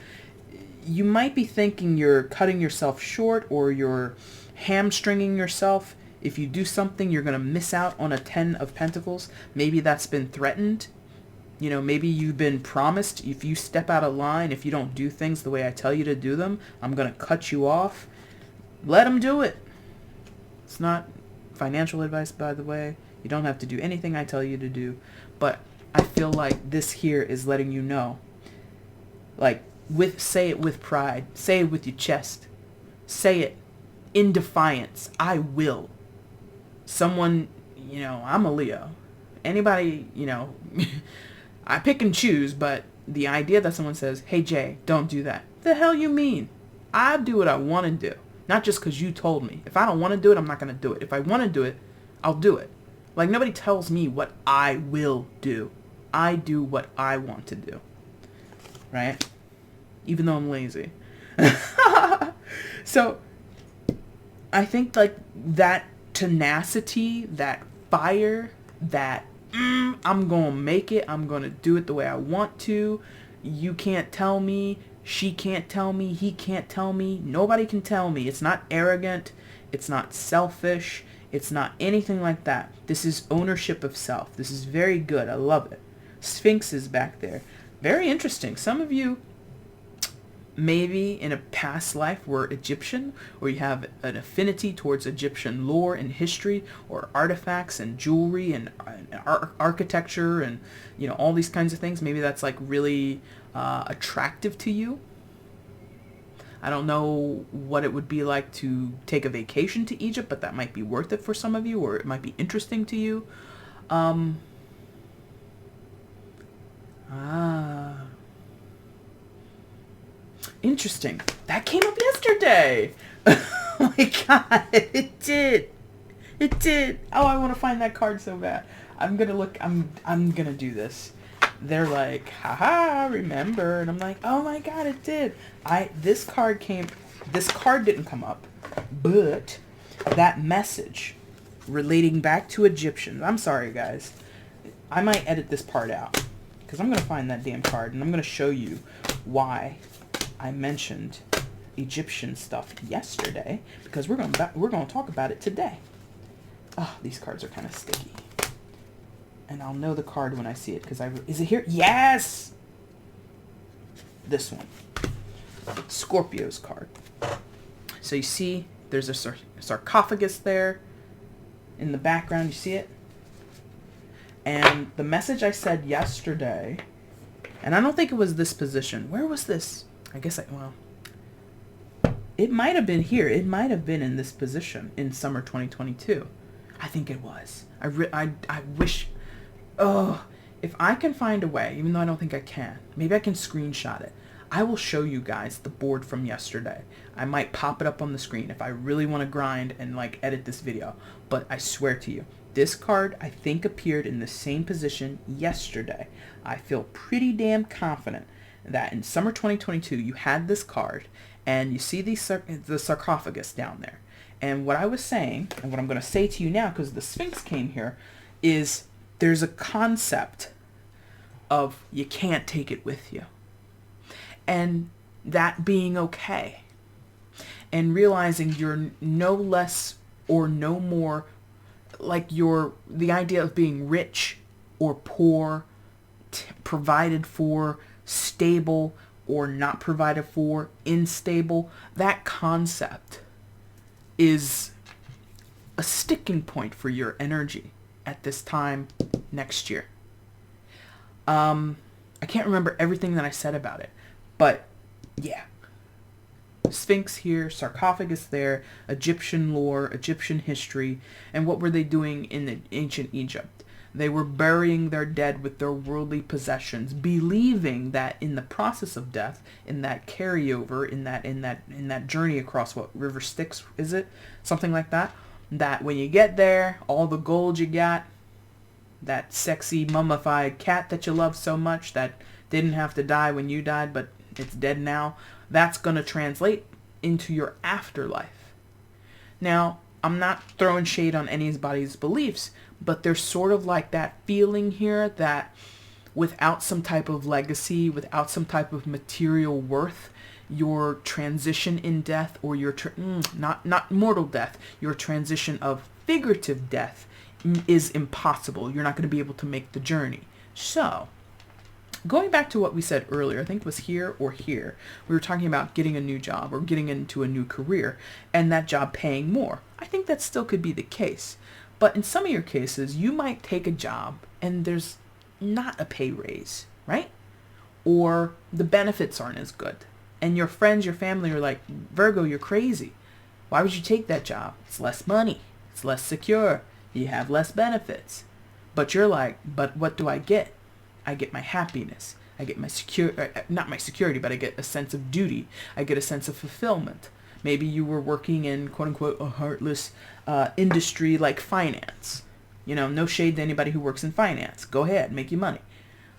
you might be thinking you're cutting yourself short or you're hamstringing yourself. If you do something, you're going to miss out on a 10 of Pentacles. Maybe that's been threatened. Maybe you've been promised, if you step out of line, if you don't do things the way I tell you to do them, I'm going to cut you off. Let them do it. It's not financial advice, by the way. You don't have to do anything I tell you to do. But I feel like this here is letting you know. Like, say it with pride. Say it with your chest. Say it in defiance. I will. Someone, I'm a Leo. Anybody, I pick and choose, but the idea that someone says, hey, Jay, don't do that. The hell you mean? I do what I want to do. Not just because you told me. If I don't want to do it, I'm not going to do it. If I want to do it, I'll do it. Like, nobody tells me what I will do. I do what I want to do. Right? Even though I'm lazy. So, I think, like, that tenacity, that fire, that I'm going to make it. I'm going to do it the way I want to. You can't tell me. She can't tell me. He can't tell me. Nobody can tell me. It's not arrogant. It's not selfish. It's not anything like that. This is ownership of self. This is very good. I love it. Sphinx is back there. Very interesting. Some of you maybe in a past life were Egyptian, or you have an affinity towards Egyptian lore and history, or artifacts and jewelry and architecture and, you know, all these kinds of things. Maybe that's like really attractive to you. I don't know what it would be like to take a vacation to Egypt, but that might be worth it for some of you, or it might be interesting to you. Interesting. That came up yesterday. Oh my god, it did. It did. Oh, I want to find that card so bad. I'm gonna look. I'm gonna do this. They're like, haha, remember, and I'm like, oh my god, it did. This card didn't come up, but that message relating back to Egyptians. I'm sorry, guys. I might edit this part out because I'm gonna find that damn card and I'm gonna show you why I mentioned Egyptian stuff yesterday, because we're gonna talk about it today. Oh, these cards are kind of sticky. And I'll know the card when I see it, because is it here? Yes! This one. Scorpio's card. So you see there's a sarcophagus there in the background. You see it? And the message I said yesterday, and I don't think it was this position. Where was this? I guess well, it might have been here. It might have been in this position in summer 2022. I think it was. I wish... Oh, if I can find a way, even though I don't think I can, maybe I can screenshot it. I will show you guys the board from yesterday. I might pop it up on the screen if I really want to grind and like edit this video. But I swear to you, this card I think appeared in the same position yesterday. I feel pretty damn confident that in summer 2022 you had this card, and you see the sarcophagus down there. And what I was saying, and what I'm going to say to you now, because the Sphinx came here, is there's a concept of you can't take it with you. And that being okay. And realizing you're no less or no more, like the idea of being rich or poor, provided for, stable or not provided for, unstable, that concept is a sticking point for your energy at this time next year. I can't remember everything that I said about it, but yeah. Sphinx here, sarcophagus there, Egyptian lore, Egyptian history, and what were they doing in the ancient Egypt? They were burying their dead with their worldly possessions, believing that in the process of death, in that carryover, in that journey across what river Styx is it? Something like that. That when you get there, all the gold you got, that sexy mummified cat that you love so much that didn't have to die when you died, but it's dead now, that's going to translate into your afterlife. Now, I'm not throwing shade on anybody's beliefs, but there's sort of like that feeling here that without some type of legacy, without some type of material worth, your transition in death, or your not mortal death, your transition of figurative death is impossible. You're not going to be able to make the journey. So, going back to what we said earlier, I think it was here or here, we were talking about getting a new job or getting into a new career and that job paying more. I think that still could be the case. But in some of your cases, you might take a job and there's not a pay raise, right? Or the benefits aren't as good. And your friends, your family are like, Virgo, you're crazy. Why would you take that job? It's less money. It's less secure. You have less benefits. But you're like, but what do I get? I get my happiness. I get my not my security, but I get a sense of duty. I get a sense of fulfillment. Maybe you were working in, quote unquote, a heartless industry like finance. You know, no shade to anybody who works in finance. Go ahead, make your money.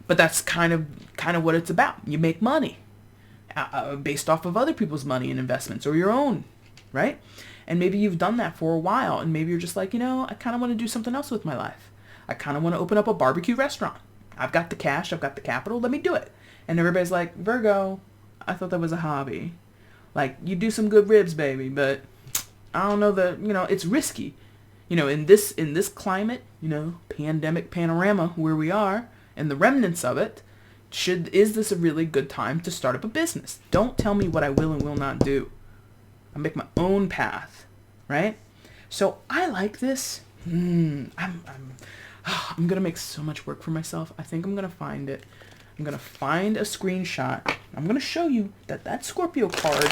But that's kind of what it's about. You make money based off of other people's money and investments, or your own, right? And maybe you've done that for a while, and maybe you're just like, you know, I kind of want to do something else with my life. I kind of want to open up a barbecue restaurant. I've got the cash, I've got the capital, let me do it. And everybody's like, Virgo, I thought that was a hobby. Like, you do some good ribs, baby, but I don't know it's risky. In this climate, pandemic panorama where we are and the remnants of it, is this a really good time to start up a business? Don't tell me what I will and will not do. I make my own path, right? So I like this. I'm going to make so much work for myself. I think I'm going to find it. I'm going to find a screenshot. I'm going to show you that Scorpio card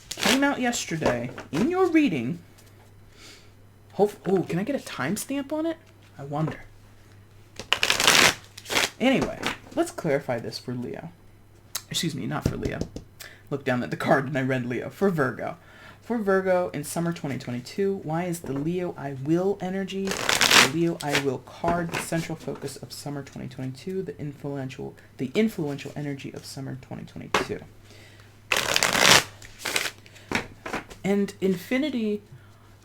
came out yesterday in your reading. Can I get a timestamp on it? I wonder. Anyway, let's clarify this for Leo. Excuse me, not for Leo. Looked down at the card and I read Leo. For Virgo. For Virgo in summer 2022, why is the Leo I will energy, the Leo I will card, the central focus of summer 2022, the influential energy of summer 2022? And infinity,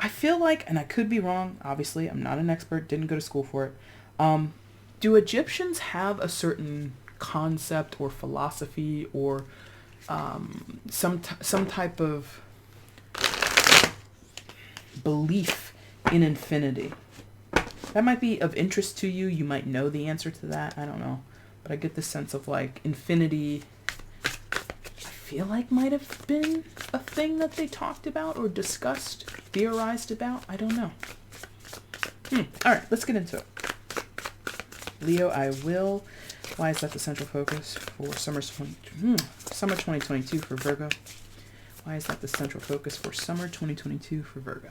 I feel like, and I could be wrong, obviously, I'm not an expert, didn't go to school for it. Do Egyptians have a certain concept or philosophy or some type of belief in infinity? That might be of interest to you. You might know the answer to that. I don't know. But I get the sense of like infinity, I feel like might have been a thing that they talked about or discussed, theorized about. I don't know. All right, let's get into it. Leo, I will. Why is that the central focus for summer 2022 for Virgo? Why is that the central focus for summer 2022 for Virgo?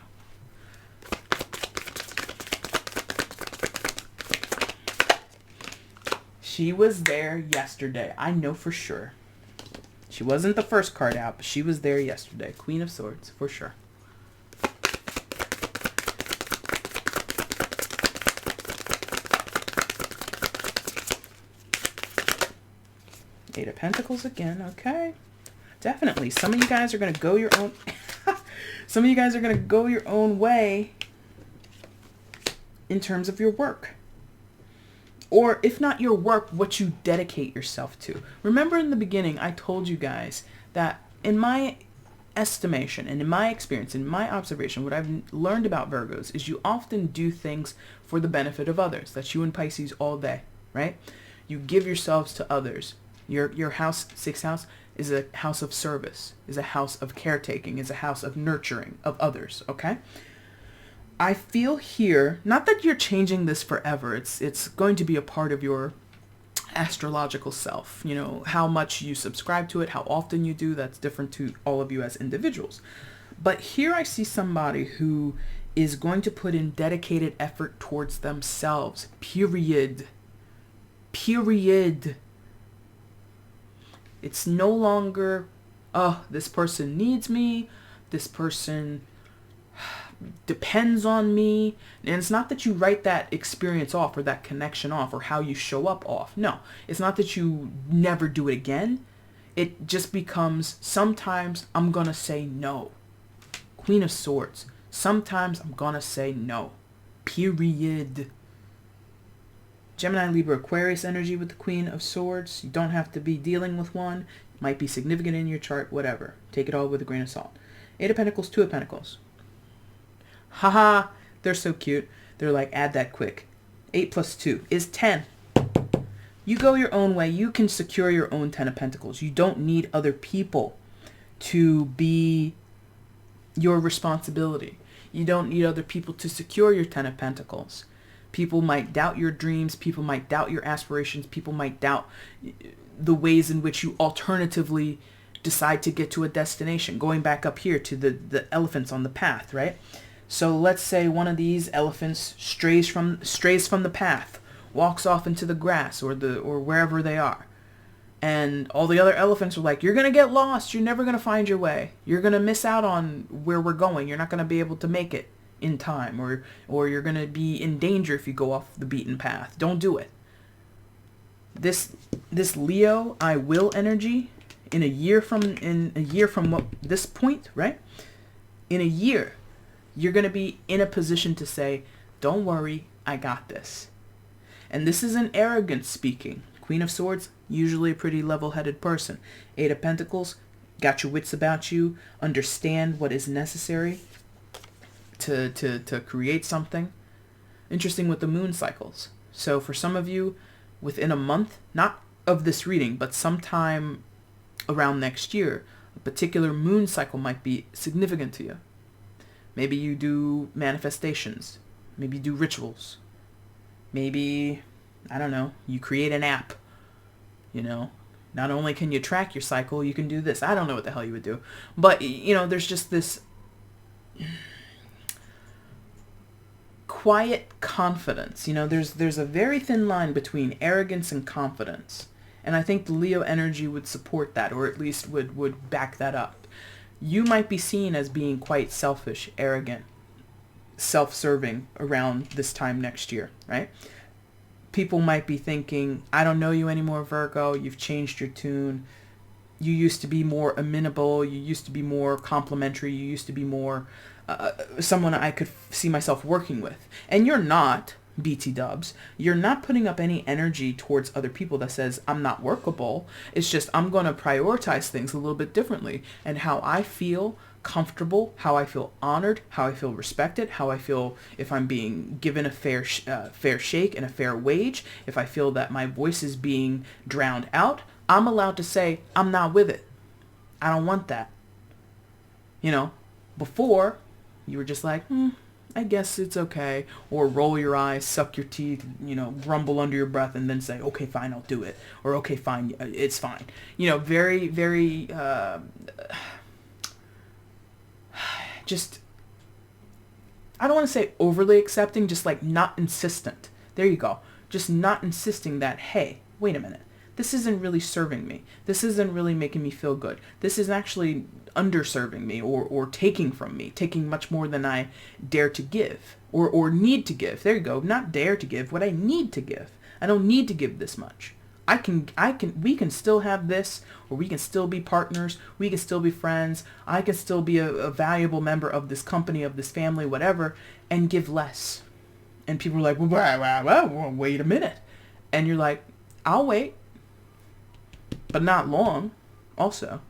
She was there yesterday. I know for sure. She wasn't the first card out, but she was there yesterday. Queen of Swords, for sure. Eight of Pentacles again. Okay. Definitely. Some of you guys are going to go your own... Some of you guys are going to go your own way in terms of your work. Or if not your work, what you dedicate yourself to. Remember in the beginning, I told you guys that in my estimation and in my experience, in my observation, what I've learned about Virgos is you often do things for the benefit of others. That's you and Pisces all day, right? You give yourselves to others. Your house, sixth house, is a house of service, is a house of caretaking, is a house of nurturing of others, okay? I feel here, not that you're changing this forever, it's going to be a part of your astrological self. How much you subscribe to it, how often you do, that's different to all of you as individuals. But here I see somebody who is going to put in dedicated effort towards themselves, period. Period. It's no longer, this person needs me, this person depends on me. And it's not that you write that experience off or that connection off or how you show up off. No, it's not that you never do it again. It just becomes, sometimes I'm going to say no. Queen of Swords. Sometimes I'm going to say no. Period. Gemini, Libra, Aquarius energy with the Queen of Swords. You don't have to be dealing with one. It might be significant in your chart, whatever. Take it all with a grain of salt. Eight of Pentacles, Two of Pentacles. Haha, they're so cute. They're like, add that quick. 8 plus 2 is 10. You go your own way. You can secure your own 10 of Pentacles. You don't need other people to be your responsibility. You don't need other people to secure your 10 of Pentacles. People might doubt your dreams. People might doubt your aspirations. People might doubt the ways in which you alternatively decide to get to a destination. Going back up here to the elephants on the path, right? So let's say one of these elephants strays from the path, walks off into the grass or wherever they are. And all the other elephants are like, you're going to get lost. You're never going to find your way. You're going to miss out on where we're going. You're not going to be able to make it in time, or you're going to be in danger if you go off the beaten path. Don't do it. This Leo I will energy in a year from this point, right? In a year, you're going to be in a position to say, don't worry, I got this. And this is an arrogance speaking. Queen of Swords, usually a pretty level-headed person. Eight of Pentacles, got your wits about you, understand what is necessary to create something. Interesting with the moon cycles. So for some of you, within a month, not of this reading, but sometime around next year, a particular moon cycle might be significant to you. Maybe you do manifestations. Maybe you do rituals. Maybe, I don't know, you create an app. You know, not only can you track your cycle, you can do this. I don't know what the hell you would do. But, you know, there's just this quiet confidence. You know, there's a very thin line between arrogance and confidence. And I think the Leo energy would support that, or at least would back that up. You might be seen as being quite selfish, arrogant, self-serving around this time next year, right? People might be thinking, I don't know you anymore, Virgo. You've changed your tune. You used to be more amenable. You used to be more complimentary. You used to be more someone I could see myself working with. And you're not, BT dubs. You're not putting up any energy towards other people that says, I'm not workable. It's just, I'm going to prioritize things a little bit differently. And how I feel comfortable, how I feel honored, how I feel respected, how I feel if I'm being given a fair shake and a fair wage, if I feel that my voice is being drowned out, I'm allowed to say, I'm not with it. I don't want that. You know, before you were just like, I guess it's okay. Or roll your eyes, suck your teeth, you know, grumble under your breath and then say, okay, fine, I'll do it. Or okay, fine, it's fine. You know, very, very, just, I don't want to say overly accepting, just like not insistent. There you go. Just not insisting that, hey, wait a minute. This isn't really serving me. This isn't really making me feel good. This is actually underserving me or taking from me, taking much more than I dare to give or need to give. There you go. Not dare to give, what I need to give. I don't need to give this much. We can still have this, or we can still be partners. We can still be friends. I can still be a valuable member of this company, of this family, whatever, and give less. And people are like, well, wait a minute. And you're like, I'll wait, but not long. Also,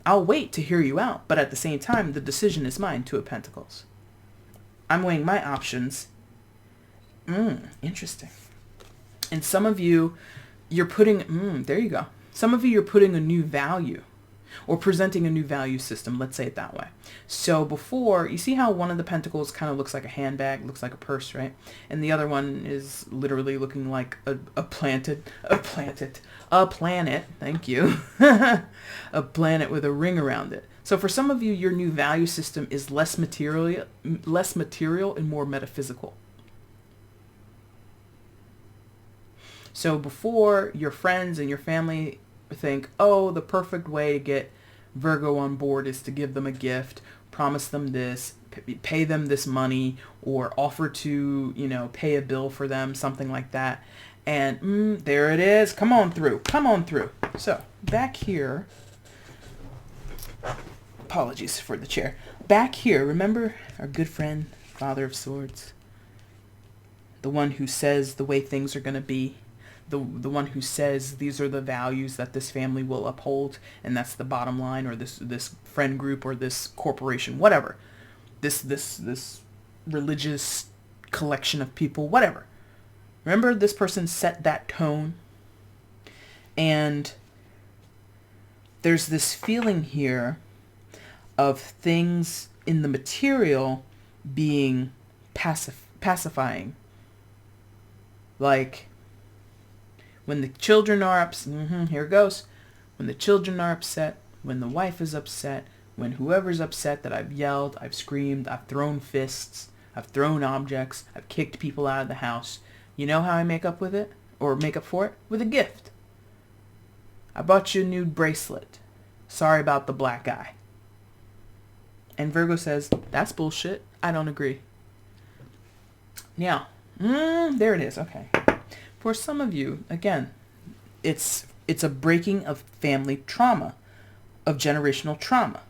I'll wait to hear you out, but at the same time, the decision is mine. Two of Pentacles. I'm weighing my options. Interesting. And some of you, you're putting, there you go. Some of you, you're putting a new value or presenting a new value system. Let's say it that way. So before, you see how one of the pentacles kind of looks like a handbag, looks like a purse, right? And the other one is literally looking like a planet, thank you. A planet with a ring around it. So for some of you, your new value system is less material and more metaphysical. So before, your friends and your family think, oh, the perfect way to get Virgo on board is to give them a gift, promise them this, pay them this money, or offer to, you know, pay a bill for them, something like that. And there it is. Come on through. Come on through. So back here, apologies for the chair. Back here, remember our good friend, Father of Swords? The one who says the way things are going to be. The one who says these are the values that this family will uphold, and that's the bottom line, or this friend group or this corporation, whatever. This religious collection of people, whatever. Remember, this person set that tone, and there's this feeling here of things in the material being pacifying. Like, when the children are upset, here it goes. When the children are upset, when the wife is upset, when whoever's upset that I've yelled, I've screamed, I've thrown fists, I've thrown objects, I've kicked people out of the house. You know how I make up with it? Or make up for it? With a gift. I bought you a new bracelet. Sorry about the black eye. And Virgo says, that's bullshit. I don't agree. Now, there it is. Okay. For some of you, again, it's a breaking of family trauma, of generational trauma.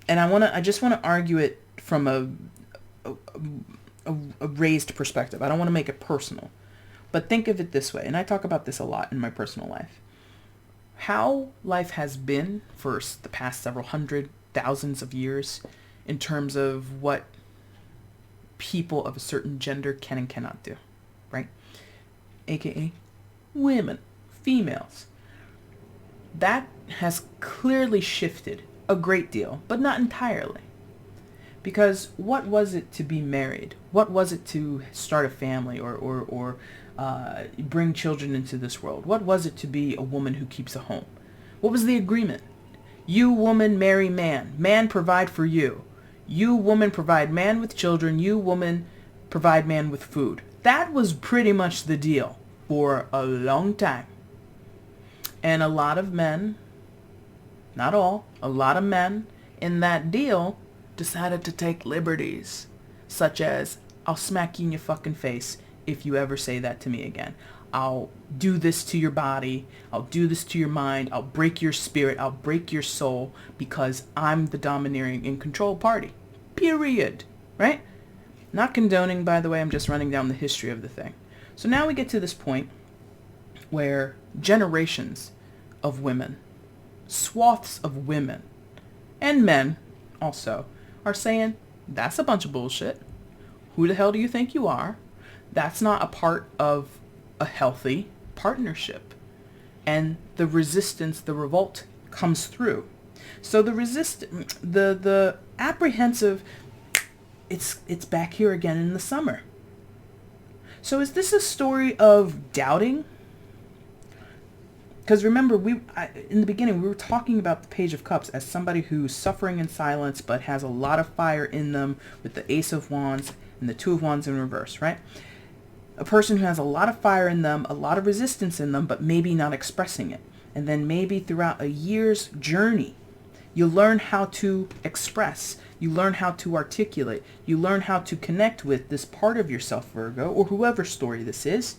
And I just want to argue it from a a raised perspective. I don't want to make it personal. But think of it this way, and I talk about this a lot in my personal life. How life has been for the past several hundred, thousands of years in terms of what people of a certain gender can and cannot do, right? AKA women, females. That has clearly shifted a great deal, but not entirely. Because what was it to be married? What was it to start a family or bring children into this world? What was it to be a woman who keeps a home? What was the agreement? You, woman, marry man. Man, provide for you. You, woman, provide man with children. You, woman, provide man with food. That was pretty much the deal for a long time. And a lot of men, not all, a lot of men in that deal decided to take liberties, such as, I'll smack you in your fucking face if you ever say that to me again. I'll do this to your body. I'll do this to your mind. I'll break your spirit. I'll break your soul because I'm the domineering and control party. Period. Right? Not condoning, by the way. I'm just running down the history of the thing. So now we get to this point where generations of women, swaths of women, and men also, are saying, that's a bunch of bullshit. Who the hell do you think you are? That's not a part of a healthy partnership. And the resistance, the revolt comes through. So the apprehensive, it's back here again in the summer. So is this a story of doubting? Because remember, in the beginning, we were talking about the Page of Cups as somebody who's suffering in silence but has a lot of fire in them with the Ace of Wands and the Two of Wands in reverse, right? A person who has a lot of fire in them, a lot of resistance in them, but maybe not expressing it. And then maybe throughout a year's journey, you learn how to express. You learn how to articulate. You learn how to connect with this part of yourself, Virgo, or whoever story this is,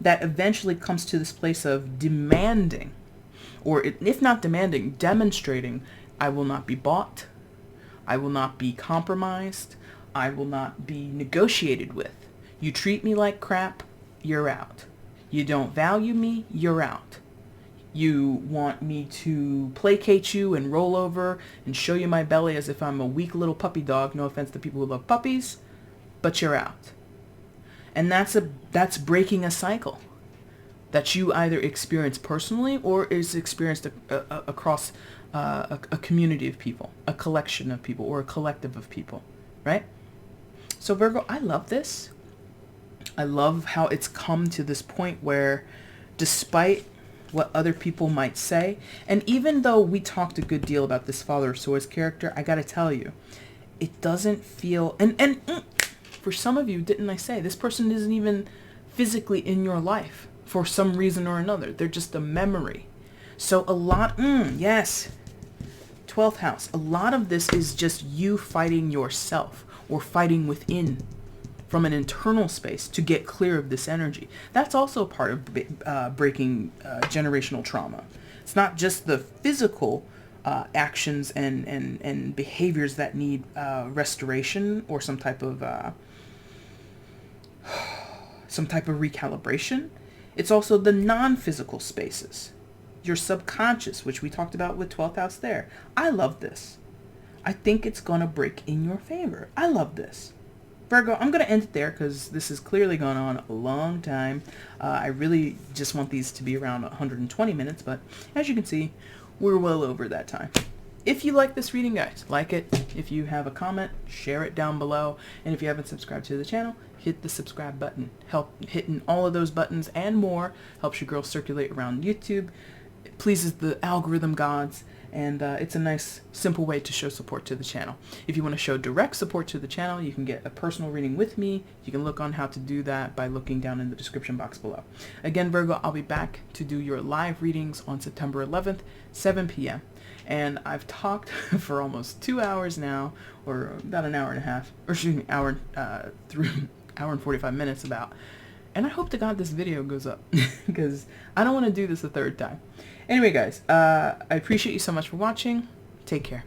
that eventually comes to this place of demanding, or if not demanding, demonstrating, I will not be bought, I will not be compromised, I will not be negotiated with. You treat me like crap, you're out. You don't value me, you're out. You want me to placate you and roll over and show you my belly as if I'm a weak little puppy dog, no offense to people who love puppies, but you're out. And that's breaking a cycle that you either experience personally or is experienced across a community of people, a collection of people, or a collective of people, right? So Virgo, I love this. I love how it's come to this point where, despite what other people might say, and even though we talked a good deal about this Father of Swords character, I gotta tell you, it doesn't feel, and for some of you, didn't I say, this person isn't even physically in your life for some reason or another. They're just a memory. So a lot, yes, 12th house. A lot of this is just you fighting yourself or fighting within from an internal space to get clear of this energy. That's also part of breaking generational trauma. It's not just the physical actions and behaviors that need restoration or some type of recalibration. It's also the non-physical spaces. Your subconscious, which we talked about with 12th house there. I love this. I think it's going to break in your favor. I love this. Virgo, I'm going to end it there because this has clearly gone on a long time. I really just want these to be around 120 minutes, but as you can see, we're well over that time. If you like this reading, guys, like it. If you have a comment, share it down below. And if you haven't subscribed to the channel, hit the subscribe button. Hitting all of those buttons and more helps your girl circulate around YouTube. It pleases the algorithm gods. And it's a nice, simple way to show support to the channel. If you want to show direct support to the channel, you can get a personal reading with me. You can look on how to do that by looking down in the description box below. Again, Virgo, I'll be back to do your live readings on September 11th, 7 p.m. And I've talked for almost 2 hours now, or about an hour and a half, or excuse me, hour and 45 minutes about. And I hope to God this video goes up because I don't want to do this a third time. Anyway, guys, I appreciate you so much for watching. Take care.